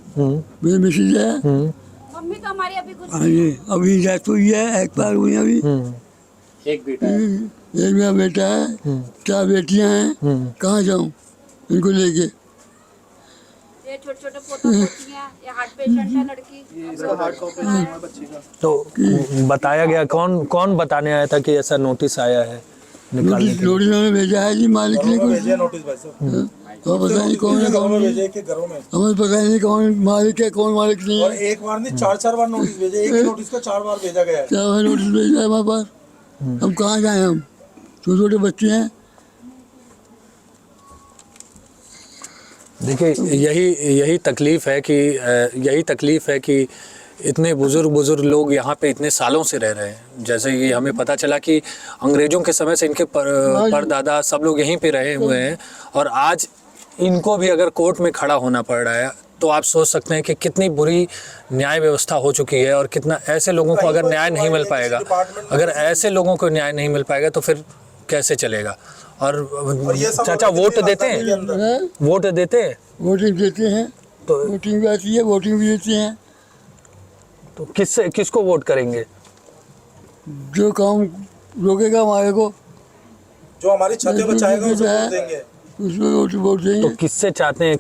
मेरी मिसेज है, मम्मी तो हमारी अभी कुछ अभी डेथ हुई है, एक बार हुई अभी। एक बेटा है, एक मेरा बेटा है, 4 बेटियां हैं। कहाँ जाऊँ इनको लेके? ये छोटे पोतियां, ये हार्ट पेशेंट है लड़की। तो बताया गया, कौन बताने आया था कि ऐसा नोटिस आया है? नोटिस उन्होंने भेजा है जी, मालिक ने कुछ। तो पता नहीं कौन है, कौन हमें पता नहीं कौन मालिक है, कौन मालिक नहीं है। एक बार नहीं 4 बार नोटिस भेजे, एक नोटिस को 4 बार भेजा गया है। 4 बार नोटिस भेजा है हमारे पास। हम कहाँ जाए? हम छोटे छोटे बच्चे हैं। देखिए यही तकलीफ है कि इतने बुजुर्ग लोग यहाँ पे इतने सालों से रह रहे हैं। जैसे कि हमें पता चला कि अंग्रेजों के समय से इनके परदादा सब लोग यहीं पे रहे हुए हैं, और आज इनको भी अगर कोर्ट में खड़ा होना पड़ रहा है तो आप सोच सकते हैं कि कितनी बुरी न्याय व्यवस्था हो चुकी है। और कितना ऐसे लोगों को अगर न्याय नहीं मिल पाएगा, अगर ऐसे लोगों को न्याय नहीं मिल पाएगा तो फिर कैसे चलेगा? और चाचा वोट देते हैं? वोटिंग देते हैं, तो वोटिंग भी आती है, वोटिंग भी देते हैं। तो किसको वोट करेंगे? जो काम रोकेगा हमारे को, जो हमारी छतें बचाएगा उसे वोट देंगे, उसको वोट देंगे। तो किससे चाहते हैं,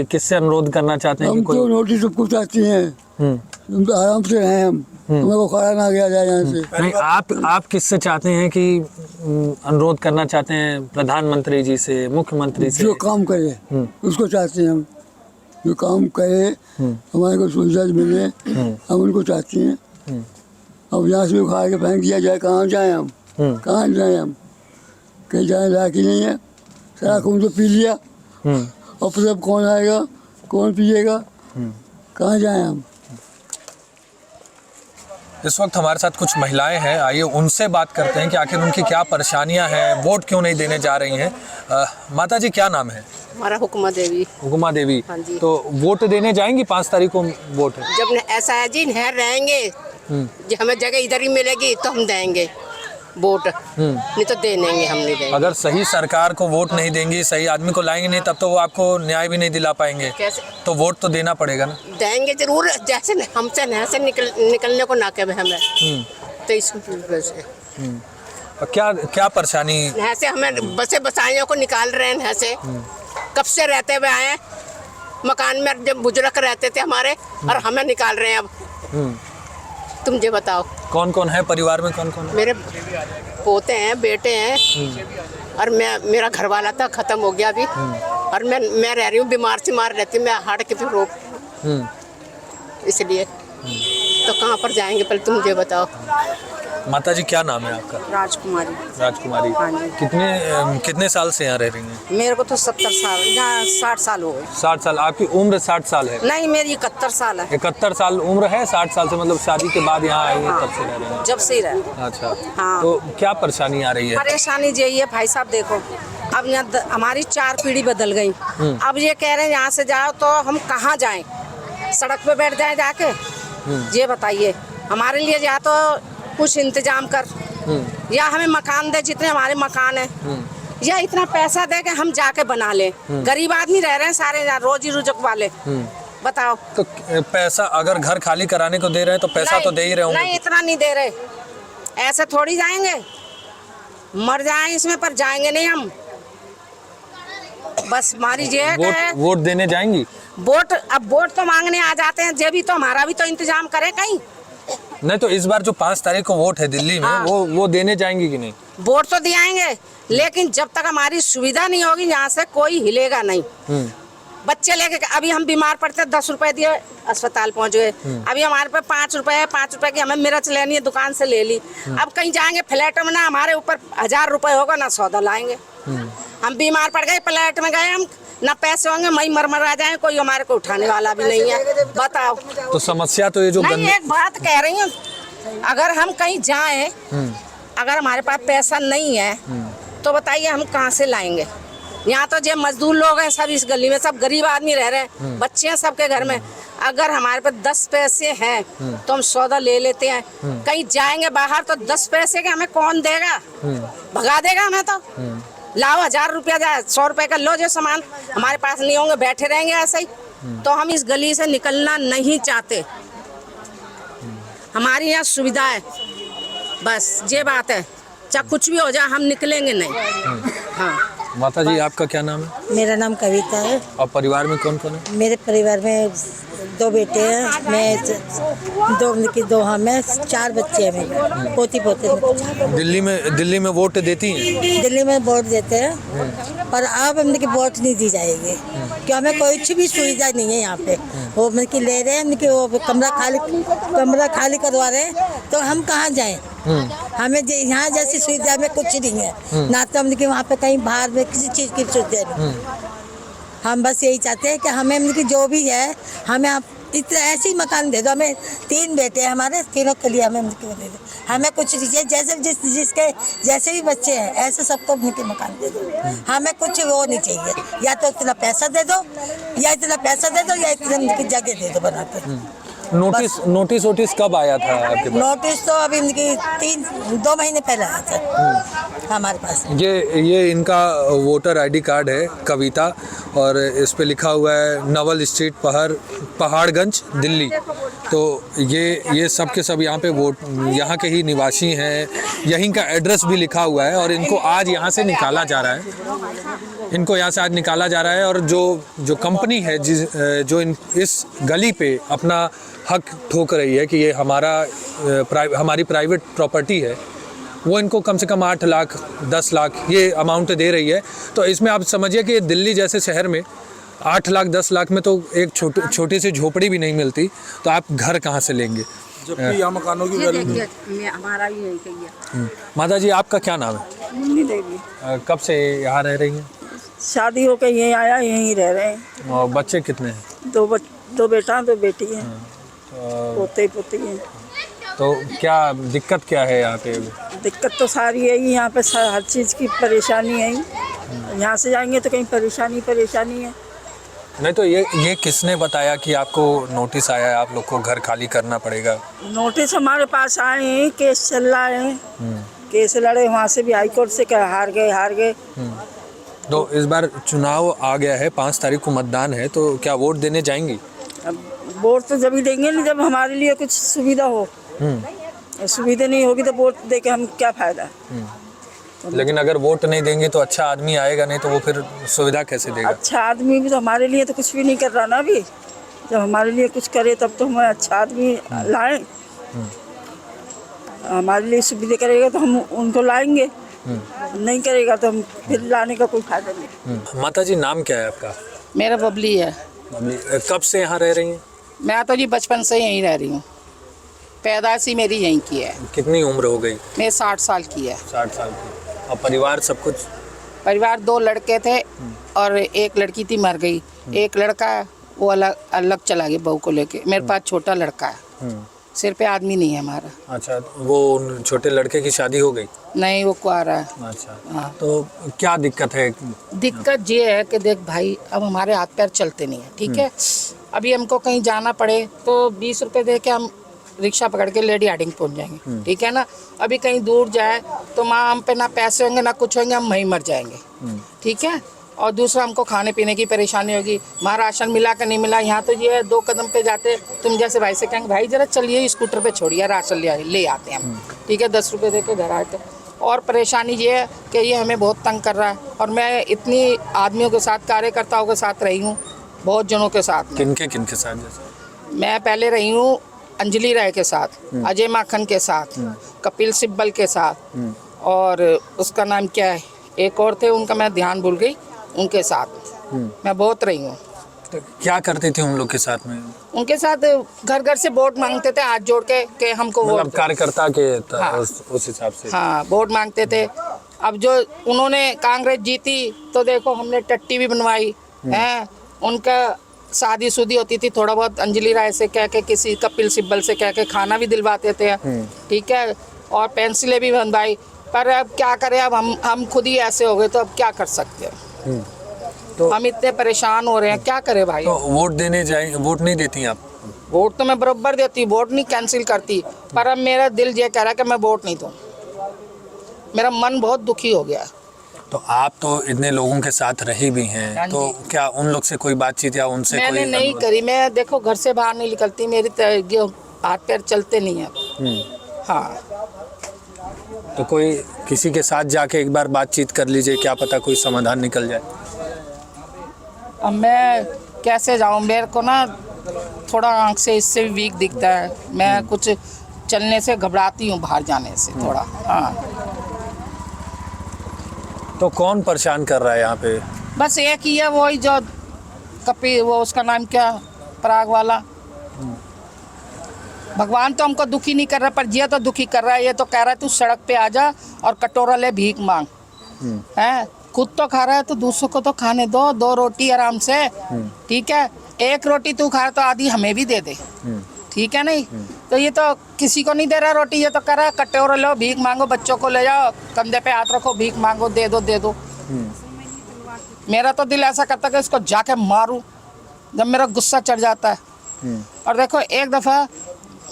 किससे अनुरोध करना चाहते हैं? हम तो नोटिस सबको चाहते हैं, हम तो आराम से रहें, हमें को खड़ा ना किया जाए यहाँ से। नहीं, आप किससे चाहते हैं कि अनुरोध करना चाहते हैं? प्रधानमंत्री जी से, मुख्यमंत्री से? जो काम करे उसको चाहते हैं हम, जो काम करे हमारे को सुविधा मिले, हम उनको चाहते हैं। अब यहाँ से उखाड़ के फेंक दिया जाए, कहाँ जाए हम? कहाँ जाए हम? कहीं जाए लायक ही नहीं है। सारा खून तो पी लिया, और फिर अब कौन आएगा, कौन पिएगा? कहाँ जाए हम? इस वक्त हमारे साथ कुछ महिलाएं हैं, आइए उनसे बात करते हैं कि आखिर उनकी क्या परेशानियां हैं, वोट क्यों नहीं देने जा रही हैं। माता जी क्या नाम है? हमारा हुक्मा देवी। हुक्मा देवी। हाँ जी। तो वोट देने जाएंगी? 5 तारीख को वोट है। जब ऐसा है जी, नहर रहेंगे, हमें जगह इधर ही मिलेगी तो हम देंगे। वोट, नहीं तो दे देंगे, हम नहीं देंगे। अगर सही सरकार को वोट नहीं देंगी, सही आदमी को लाएंगे नहीं, तब तो वो आपको न्याय भी नहीं दिला पाएंगे। कैसे? तो वोट तो देना पड़ेगा ना। देंगे जरूर, जैसे हमसे यहाँ से निकलने को ना कहे हमें, तो इस वजह से और क्या क्या परेशानी? यहाँ से हमें बसाइयों को निकाल रहे हैं यहाँ से, कब से रहते हुए आए, मकान में जब बुजुर्ग रहते थे हमारे, और हमें निकाल रहे हैं अब। तुम ये बताओ कौन कौन है परिवार में, कौन कौन है? मेरे पोते हैं, बेटे हैं, और मेरा घर वाला था, खत्म हो गया अभी, और मैं रह रही हूँ, बीमार से मार रहती हूँ, मैं हार्ट की रोग, इसलिए तो कहाँ पर जाएंगे, पहले तुम ये बताओ। माता जी क्या नाम है आपका? राजकुमारी। राजकुमारी। हाँ जी। कितने साल से यहाँ रह रही हैं? मेरे को तो 70 साल या 60 साल हो गए। 60 साल। आपकी उम्र 60 साल है? नहीं, मेरी 71 साल है। 71 साल उम्र है, 60 साल से मतलब शादी के बाद यहाँ आई है, तब से रह रहे हैं? जब से ही रहे। अच्छा। हाँ। तो क्या परेशानी आ रही है? परेशानी यही है भाई साहब, देखो अब यहाँ हमारी 4 पीढ़ी बदल गई। अब ये कह रहे हैं यहाँ से जाओ, तो हम कहाँ जाएं? सड़क पे बैठ जाएं जाके? ये बताइए, हमारे लिए या तो कुछ इंतजाम कर, या हमें मकान दे, जितने हमारे मकान है, या इतना पैसा दे के हम जाके बना ले। गरीब आदमी रह रहे हैं सारे, रोजी रुजक वाले, बताओ। तो पैसा अगर घर खाली कराने को दे रहे हैं तो पैसा तो दे ही रहे होंगे। नहीं, इतना नहीं दे रहे, ऐसे थोड़ी जाएंगे, मर जाएं इसमें, पर जाएंगे नहीं हम। बस हमारी ये वोट देने जाएंगी? वोट, अब वोट तो मांगने आ जाते हैं, जे भी तो हमारा भी तो इंतजाम करे कहीं। नहीं तो इस बार जो 5 तारीख को वोट है दिल्ली में, हाँ। वो देने जाएंगी कि नहीं? वोट तो दिलाएंगे, लेकिन जब तक हमारी सुविधा नहीं होगी यहाँ से कोई हिलेगा नहीं। बच्चे लेके, अभी हम बीमार पड़ते 10 रुपए दिए, अस्पताल पहुँच गए। अभी हमारे पे 5 रुपए है, 5 रुपए की हमें मिर्च लेनी है, दुकान से ले ली। अब कहीं जाएंगे फ्लैट में, ना हमारे ऊपर 1000 रुपए होगा, ना सौदा लाएंगे। हम बीमार पड़ गए, फ्लैट में गए हम, ना पैसे होंगे, मई मर आ जाए, कोई हमारे को उठाने वाला भी नहीं है, बताओ। तो समस्या तो ये जो नहीं, एक बात कह रही हूँ, अगर हम कहीं जाएं, अगर हमारे पास पैसा नहीं है, तो बताइए हम कहाँ से लाएंगे? यहाँ तो जो मजदूर लोग हैं सब इस गली में, सब गरीब आदमी रह रहे हैं, बच्चे हैं सबके घर में। अगर हमारे पास 10 पैसे हैं तो हम सौदा ले लेते हैं। कहीं जाएंगे बाहर तो 10 पैसे के हमें कौन देगा? भगा देगा हमें तो। लाओ 1000 रुपया, 100 रुपए का लो जो सामान, हमारे पास नहीं होंगे, बैठे रहेंगे ऐसे ही। तो हम इस गली से निकलना नहीं चाहते, हमारी यहाँ सुविधा है, बस ये बात है। चाहे कुछ भी हो जाए, हम निकलेंगे नहीं। हाँ। माता जी आपका क्या नाम है? मेरा नाम कविता है। और परिवार में कौन कौन है? मेरे परिवार में 2 बेटे हैं, मैं 2 हम हैं, 4 बच्चे हैं मेरे, पोती पोते। दिल्ली में वोट देती हैं? दिल्ली में वोट देते हैं, पर अब हमने की वोट नहीं दी जाएगी, क्योंकि हमें कोई भी सुविधा नहीं है यहाँ पे। वो मतलब कि ले रहे हैं कि वो कमरा खाली करवा रहे हैं, तो हम कहाँ जाएं? हमें यहाँ जैसी सुविधा में कुछ नहीं है, ना तो हमने कि वहाँ पे कहीं बाहर में किसी चीज़ की सुविधा नहीं। हम बस यही चाहते हैं कि हमें मतलब कि जो भी है, हमें आप इतना ऐसे ही मकान दे दो। हमें 3 बेटे हैं हमारे, तीनों के लिए हमें दे दो। हमें कुछ नहीं, जैसे जिसके जैसे भी बच्चे हैं ऐसे सबको मकान दे दो। हमें कुछ वो नहीं चाहिए, या तो इतना पैसा दे दो, या इतना जगह दे दो बना के। नोटिस कब आया था आपके पास? नोटिस तो अभी 2 महीने पहले आया था हमारे पास। ये इनका वोटर ID कार्ड है, कविता, और इस पे लिखा हुआ है नवल स्ट्रीट पहाड़गंज दिल्ली। तो ये सब के सब यहाँ पे यहाँ के ही निवासी हैं, यहीं का एड्रेस भी लिखा हुआ है, और इनको आज यहाँ से निकाला जा रहा है। और जो कंपनी है जो इस गली पे अपना हक ठोक रही है कि ये हमारी प्राइवेट प्रॉपर्टी है, वो इनको कम से कम 8 लाख 10 लाख ये अमाउंट दे रही है। तो इसमें आप समझिए कि दिल्ली जैसे शहर में 8 लाख 10 लाख में तो एक छोटी सी झोपड़ी भी नहीं मिलती, तो आप घर कहाँ से लेंगे? जबकि यहाँ मकानों की वैल्यू। हमारा भी यही कहिए। माता जी आपका क्या नाम है? मुन्नी देवी। कब से यहाँ रह रही हैं? शादी होकर यहीं आया, यहीं रह रहे हैं। और बच्चे कितने हैं? 2 बेटा 2 बेटी हैं, पोते पोती हैं। तो क्या दिक्कत क्या है यहाँ पे? दिक्कत तो सारी है, यहाँ पे हर चीज़ की परेशानी है। यहाँ से जाएंगे तो कहीं परेशानी है। नहीं तो ये किसने बताया कि आपको नोटिस आया है, आप लोग को घर खाली करना पड़ेगा? नोटिस हमारे पास आए हैं, केस चल रहा है केस लड़े, वहाँ से भी हाई कोर्ट से हार गए। तो इस बार चुनाव आ गया है, 5 तारीख को मतदान है, तो क्या वोट देने जाएंगी? अब वोट तो जब ही देंगे नहीं जब हमारे लिए कुछ सुविधा हो। सुविधा नहीं होगी तो वोट दे के हम क्या फायदा। लेकिन अगर वोट नहीं देंगे तो अच्छा आदमी आएगा नहीं, तो वो फिर सुविधा कैसे देगा? अच्छा आदमी भी तो हमारे लिए तो कुछ भी नहीं कर रहा ना अभी। जब हमारे लिए कुछ करे तब तो हम अच्छा आदमी लाएं। हमारे लिए सुविधा करेगा तो हम उनको लाएंगे, नहीं करेगा तो हम फिर लाने का कोई फायदा नहीं। माता जी नाम क्या है आपका? मेरा बबली है। कब से यहाँ रह रही हैं? मैं तो जी बचपन से यहीं रह रही हूँ, पैदाइश ही मेरी यहीं की है। कितनी उम्र हो गई? मैं 60 साल की है। 60 साल की। और परिवार सब कुछ? परिवार 2 लड़के थे और एक लड़की थी, मर गई। एक लड़का है वो अलग चला गया बहू को लेके। मेरे पास छोटा लड़का है, सिर पे आदमी नहीं है हमारा। अच्छा, वो छोटे लड़के की शादी हो गई? नहीं, वो कुआरा है। अच्छा हाँ। तो क्या दिक्कत है? दिक्कत ये है कि देख भाई, अब हमारे हाथ पैर चलते नहीं है, ठीक है। अभी हमको कहीं जाना पड़े तो 20 रुपए दे के हम रिक्शा पकड़ के लेडी हार्डिंग पहुंच जाएंगे, ठीक है ना। अभी कहीं दूर जाए तो माँ हम पे ना पैसे होंगे ना कुछ होंगे, हम वहीं मर जाएंगे, ठीक है। और दूसरा हमको खाने पीने की परेशानी होगी। वहाँ राशन मिला कि नहीं मिला, यहाँ तो ये 2 कदम पे जाते तुम जैसे भाई से कहेंगे भाई जरा चलिए स्कूटर पे छोड़िए, राशन ले आते हैं हम, ठीक है। 10 रुपये दे के घर आते। और परेशानी ये है कि ये हमें बहुत तंग कर रहा है। और मैं इतनी आदमियों के साथ, कार्यकर्ताओं के साथ रही हूँ, बहुत जनों के साथ। किनके साथ? जैसे मैं पहले रही हूँ अंजलि राय के साथ, अजय माखन के साथ, कपिल सिब्बल के साथ, और उसका नाम क्या है, एक और थे उनका मैं ध्यान भूल गई, उनके साथ मैं बहुत रही हूँ। तो क्या करते थे उन लोग के साथ में? उनके साथ घर घर से वोट मांगते थे, हाथ जोड़ के हमको मतलब वोट। कार्यकर्ता के हाँ। उस हिसाब से? हाँ, वोट मांगते थे। अब जो उन्होंने कांग्रेस जीती तो देखो हमने टट्टी भी बनवाई है। उनका शादी शुदी होती थी, थोड़ा बहुत अंजलि राय से कह के, किसी कपिल सिब्बल से कह के खाना भी दिलवाते थे, ठीक है। और पेंसिलें भी बनवाई। पर अब क्या करें, अब हम खुद ही ऐसे हो गए तो अब क्या कर सकते हैं। तो हम इतने परेशान हो रहे हैं, क्या करें भाई। तो वोट देने जाएंगे, वोट नहीं देती आप? वोट तो मैं बराबर देती, वोट नहीं कैंसिल करती। पर अब मेरा दिल ये कह रहा है कि मैं वोट नहीं दूँ। मेरा मन बहुत दुखी हो गया। तो आप तो इतने लोगों के साथ रही भी हैं, तो क्या उन लोग से कोई बातचीत या उनसे मैंने नहीं करी। मैं देखो घर से बाहर नहीं निकलती, मेरी हाथ पैर चलते नहीं है। हाँ, तो कोई किसी के साथ जाके एक बार बातचीत कर लीजिए, क्या पता कोई समाधान निकल जाए। अब मैं कैसे जाऊँ, मेरे को ना थोड़ा आँख से इससे भी वीक दिखता है। मैं कुछ चलने से घबराती हूँ, बाहर जाने से थोड़ा। हाँ, तो कौन परेशान कर रहा है यहाँ पे? बस एक ही है, वही जो वो उसका नाम क्या, पराग वाला। भगवान तो हमको दुखी नहीं कर रहा, पर ये तो दुखी कर रहा है। ये तो कह रहा है तू सड़क पे आ जा और कटोरा ले भीख मांग, है। खुद तो खा रहा है तो दूसरों को तो खाने दो, 2 रोटी आराम से, ठीक है। 1 रोटी तू खा रहा तो आधी हमें भी दे दे, ठीक है। नहीं तो ये तो किसी को नहीं दे रहा रोटी, ये तो कह रहा है कटोरा लो भीख मांगो, बच्चों को ले जाओ, कंधे पे हाथ रखो, भीख मांगो, दे दो। मेरा तो दिल ऐसा करता है कि इसको जाके मारूं जब मेरा गुस्सा चढ़ जाता है। और देखो एक दफ़ा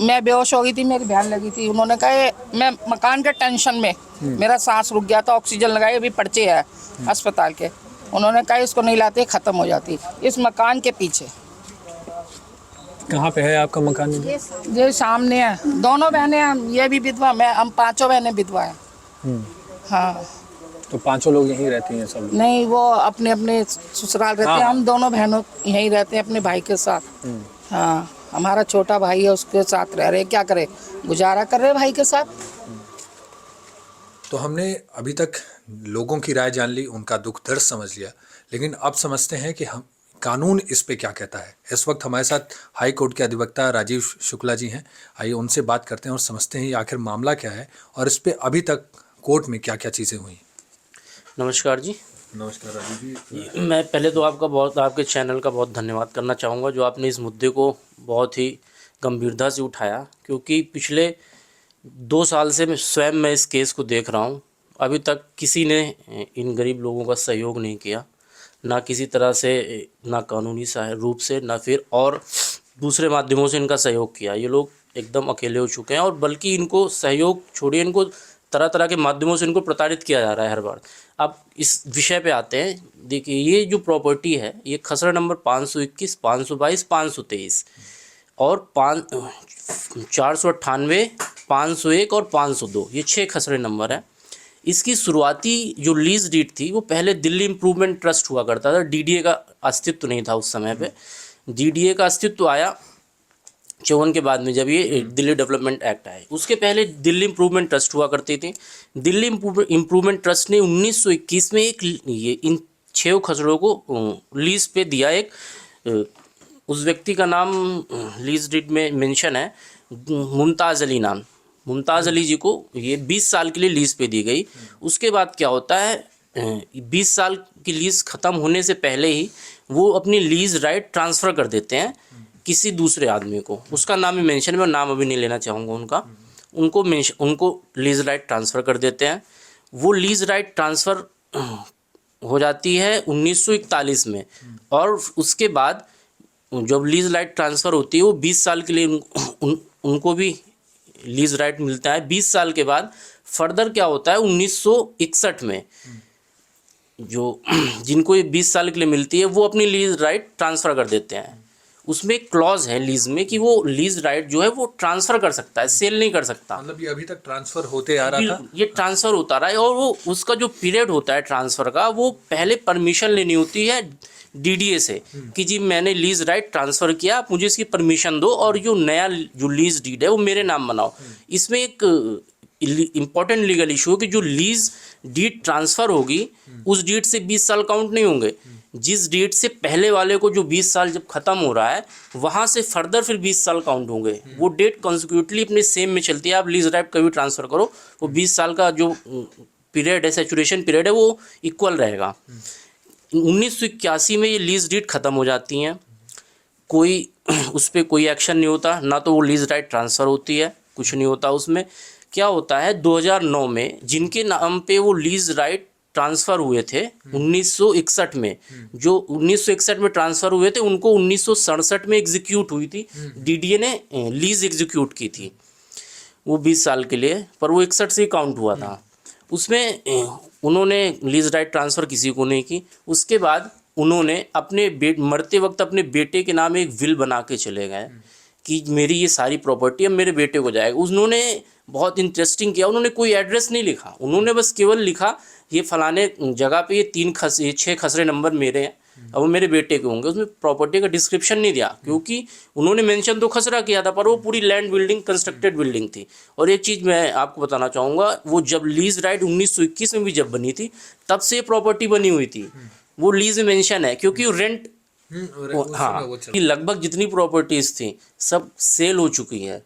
मैं बेहोश हो गई थी, मेरी बहन लगी थी, उन्होंने कहा मैं मकान के टेंशन में मेरा सांस रुक गया था, ऑक्सीजन लगाई, अभी पर्चे है अस्पताल के। उन्होंने कहा इसको नहीं लाते, ख़त्म हो जाती। इस मकान के पीछे। कहाँ पे है आपका मकान? ये सामने है। दोनों बहनें हैं, ये भी विधवा, हम 5 बहनें विधवा हैं। हाँ, तो 5 लोग यहीं रहती हैं सब? नहीं, वो अपने अपने ससुराल रहते हैं। हम दोनों बहनों यहीं रहते हैं अपने भाई के साथ। हाँ, हमारा छोटा भाई है, उसके साथ रह रहे। क्या करे, गुजारा कर रहे भाई के साथ। तो हमने अभी तक लोगों की राय जान ली, उनका दुख दर्द समझ लिया, लेकिन अब समझते हैं कि हम कानून इस पे क्या कहता है। इस वक्त हमारे साथ हाई कोर्ट के अधिवक्ता राजीव शुक्ला जी हैं। आइए उनसे बात करते हैं और समझते हैं आखिर मामला क्या है और इस पे अभी तक कोर्ट में क्या क्या चीज़ें हुई। नमस्कार जी। नमस्कार राजीव जी। मैं पहले तो आपके चैनल का बहुत धन्यवाद करना चाहूँगा, जो आपने इस मुद्दे को बहुत ही गंभीरता से उठाया, क्योंकि पिछले 2 साल से मैं इस केस को देख रहा हूँ। अभी तक किसी ने इन गरीब लोगों का सहयोग नहीं किया, ना किसी तरह से, ना कानूनी रूप से, ना फिर और दूसरे माध्यमों से इनका सहयोग किया। ये लोग एकदम अकेले हो चुके हैं, और बल्कि इनको सहयोग छोड़िए, इनको तरह तरह के माध्यमों से इनको प्रताड़ित किया जा रहा है हर बार। अब इस विषय पे आते हैं। देखिए, ये जो प्रॉपर्टी है ये खसरा नंबर 521, 522, 523 और 498, 501 और 502, ये 6 खसरे नंबर हैं। इसकी शुरुआती जो लीज डीड थी वो पहले दिल्ली इम्प्रूवमेंट ट्रस्ट हुआ करता था। डीडीए का अस्तित्व नहीं था उस समय पे। डीडीए का अस्तित्व आया 54 के बाद में, जब ये दिल्ली डेवलपमेंट एक्ट आए। उसके पहले दिल्ली इम्प्रूवमेंट ट्रस्ट हुआ करती थी। दिल्ली इम्प्रूवमेंट ट्रस्ट ने 1921 में इन 6 खसड़ों को लीज पे दिया। उस व्यक्ति का नाम लीज डीड में मेंशन है, मुमताज़ अली नाम। मुमताज़ अली जी को ये 20 साल के लिए लीज़ पे दी गई। उसके बाद क्या होता है, 20 साल की लीज़ ख़त्म होने से पहले ही वो अपनी लीज़ राइट ट्रांसफ़र कर देते हैं किसी दूसरे आदमी को। उसका नाम ही मेंशन, मैं नाम अभी नहीं लेना चाहूँगा उनका। उनको लीज़ राइट ट्रांसफ़र कर देते हैं। वो लीज़ राइट ट्रांसफ़र हो जाती है 1941 में, और उसके बाद जब लीज़ राइट ट्रांसफ़र होती है वो 20 साल के लिए उनको भी लीज़ राइट मिलता है। 20 साल के बाद फर्दर क्या होता है, 1961 में जो जिनको ये 20 साल के लिए मिलती है वो अपनी लीज़ राइट ट्रांसफ़र कर देते हैं। उसमें एक क्लॉज है लीज़ में कि वो लीज़ राइट जो है वो ट्रांसफ़र कर सकता है, सेल नहीं कर सकता। मतलब ये अभी तक ट्रांसफ़र होते आ रहा था, ये ट्रांसफ़र होता रहा है। और वो उसका जो पीरियड होता है ट्रांसफ़र का, वो पहले परमिशन लेनी होती है डीडीए से कि जी मैंने लीज़ राइट ट्रांसफ़र किया, आप मुझे इसकी परमिशन दो और जो नया जो लीज़ डीड है वो मेरे नाम बनाओ। इसमें एक इम्पॉर्टेंट लीगल इशू है कि जो लीज़ डीड ट्रांसफ़र होगी उस डीड से 20 साल काउंट नहीं होंगे। जिस डेट से पहले वाले को जो 20 साल जब ख़त्म हो रहा है वहाँ से फर्दर फिर 20 साल काउंट होंगे। वो डेट कॉन्सिक्यूटिवली अपने सेम में चलती है। आप लीज़ राइट कभी ट्रांसफ़र करो, वो 20 साल का जो पीरियड है, सैचुरेशन पीरियड है, वो इक्वल रहेगा। 1981 में ये लीज़ डीड ख़त्म हो जाती हैं, कोई उस पर कोई एक्शन नहीं होता, ना तो वो लीज़ राइट ट्रांसफ़र होती है, कुछ नहीं होता उसमें। क्या होता है, 2009 में जिनके नाम पे वो लीज़ राइट ट्रांसफ़र हुए थे 1961 में, जो 1961 में ट्रांसफ़र हुए थे उनको 1967 में एग्जीक्यूट हुई थी। डीडीए ने लीज़ एग्जीक्यूट की थी वो 20 साल के लिए, पर वो 61 से ही काउंट हुआ था। उसमें उन्होंने लीज़ राइट ट्रांसफ़र किसी को नहीं की। उसके बाद उन्होंने अपने मरते वक्त अपने बेटे के नाम एक विल बना के चले गए कि मेरी ये सारी प्रॉपर्टी अब मेरे बेटे को जाएगा। उन्होंने बहुत इंटरेस्टिंग किया, उन्होंने कोई एड्रेस नहीं लिखा, उन्होंने बस केवल लिखा ये फलाने जगह पे ये 6 खसरे नंबर मेरे हैं, अब वो मेरे बेटे के होंगे। उसमें प्रॉपर्टी का डिस्क्रिप्शन नहीं दिया, क्योंकि उन्होंने मेंशन तो खसरा किया था पर वो पूरी लैंड बिल्डिंग, कंस्ट्रक्टेड बिल्डिंग थी। और एक चीज़ मैं आपको बताना चाहूँगा, वो जब लीज़ राइट 1921 में भी जब बनी थी तब से ये प्रॉपर्टी बनी हुई थी, वो लीज़ में मेंशन है, क्योंकि रेंट हाँ, लगभग जितनी प्रॉपर्टीज़ थी सब सेल हो चुकी है।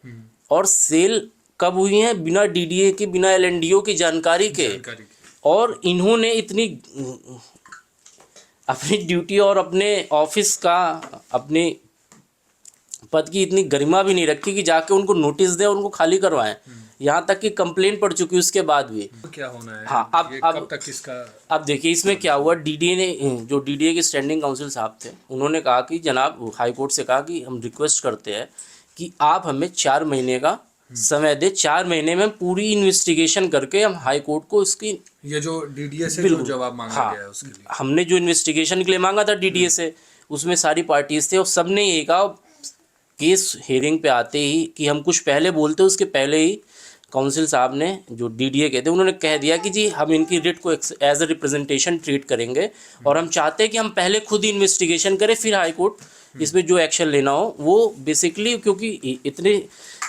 और सेल कब हुई हैं, बिना डीडीए के, बिना एलएनडीओ की जानकारी के। और इन्होंने इतनी अपनी ड्यूटी और अपने ऑफिस का, अपने पद की इतनी गरिमा भी नहीं रखी कि जाके उनको नोटिस दें और उनको खाली करवाएं। यहाँ तक कि कंप्लेंट पड़ चुकी उसके बाद भी। क्या होना है? हाँ, अब तक इसका अब देखिए इसमें क्या हुआ। डीडीए ने, जो डीडीए के स्टैंडिंग काउंसिल साहब थे, उन्होंने कहा कि जनाब, हाई कोर्ट से कहा कि हम रिक्वेस्ट करते हैं कि आप हमें 4 महीने का समय दे, 4 महीने में पूरी इन्वेस्टिगेशन करके हम हाई कोर्ट को इसकी, ये जो डीडीए से जो जवाब मांगा गया है उसके लिए, हमने जो इन्वेस्टिगेशन के लिए मांगा था डीडीए से, उसमें सारी पार्टीज थे और सब ने ये कहा केस हेयरिंग पे आते ही कि हम कुछ पहले बोलते, उसके पहले ही काउंसिल साहब ने, जो डीडीए कहते, उन्होंने कह दिया कि जी हम इनकी रिट को एज अ रिप्रेजेंटेशन ट्रीट करेंगे और हम चाहते हैं कि हम पहले खुद ही इन्वेस्टिगेशन करें, फिर हाई कोर्ट इसमें जो एक्शन लेना हो वो। बेसिकली क्योंकि इतने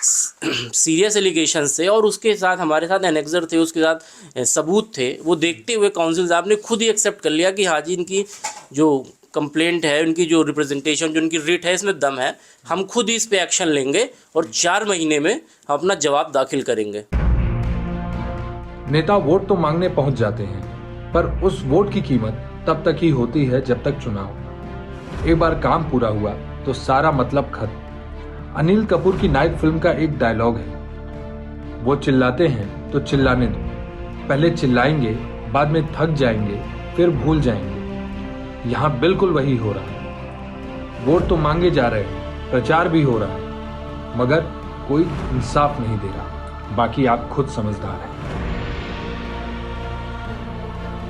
सीरियस एलिगेशंस थे और उसके साथ हमारे साथ एनेक्सर थे, उसके साथ सबूत थे, वो देखते हुए काउंसिल साहब ने खुद ही एक्सेप्ट कर लिया कि हाँ जी, इनकी जो कंप्लेंट है, उनकी जो रिप्रेजेंटेशन, जो उनकी रिट है, इसमें दम है, हम खुद ही इस पे एक्शन लेंगे और 4 महीने में हम अपना जवाब दाखिल करेंगे। नेता वोट तो मांगने पहुंच जाते हैं, पर उस वोट की कीमत तब तक ही होती है जब तक चुनाव। एक बार काम पूरा हुआ तो सारा मतलब खत्म। अनिल कपूर की नायक फिल्म का एक डायलॉग है, वो चिल्लाते हैं तो चिल्लाने दो, पहले चिल्लाएंगे, बाद में थक जाएंगे, फिर भूल जाएंगे। यहाँ बिल्कुल वही हो रहा है। वोट तो मांगे जा रहे हैं, प्रचार भी हो रहा है, मगर कोई इंसाफ नहीं दे रहा। बाकी आप खुद समझदार हैं।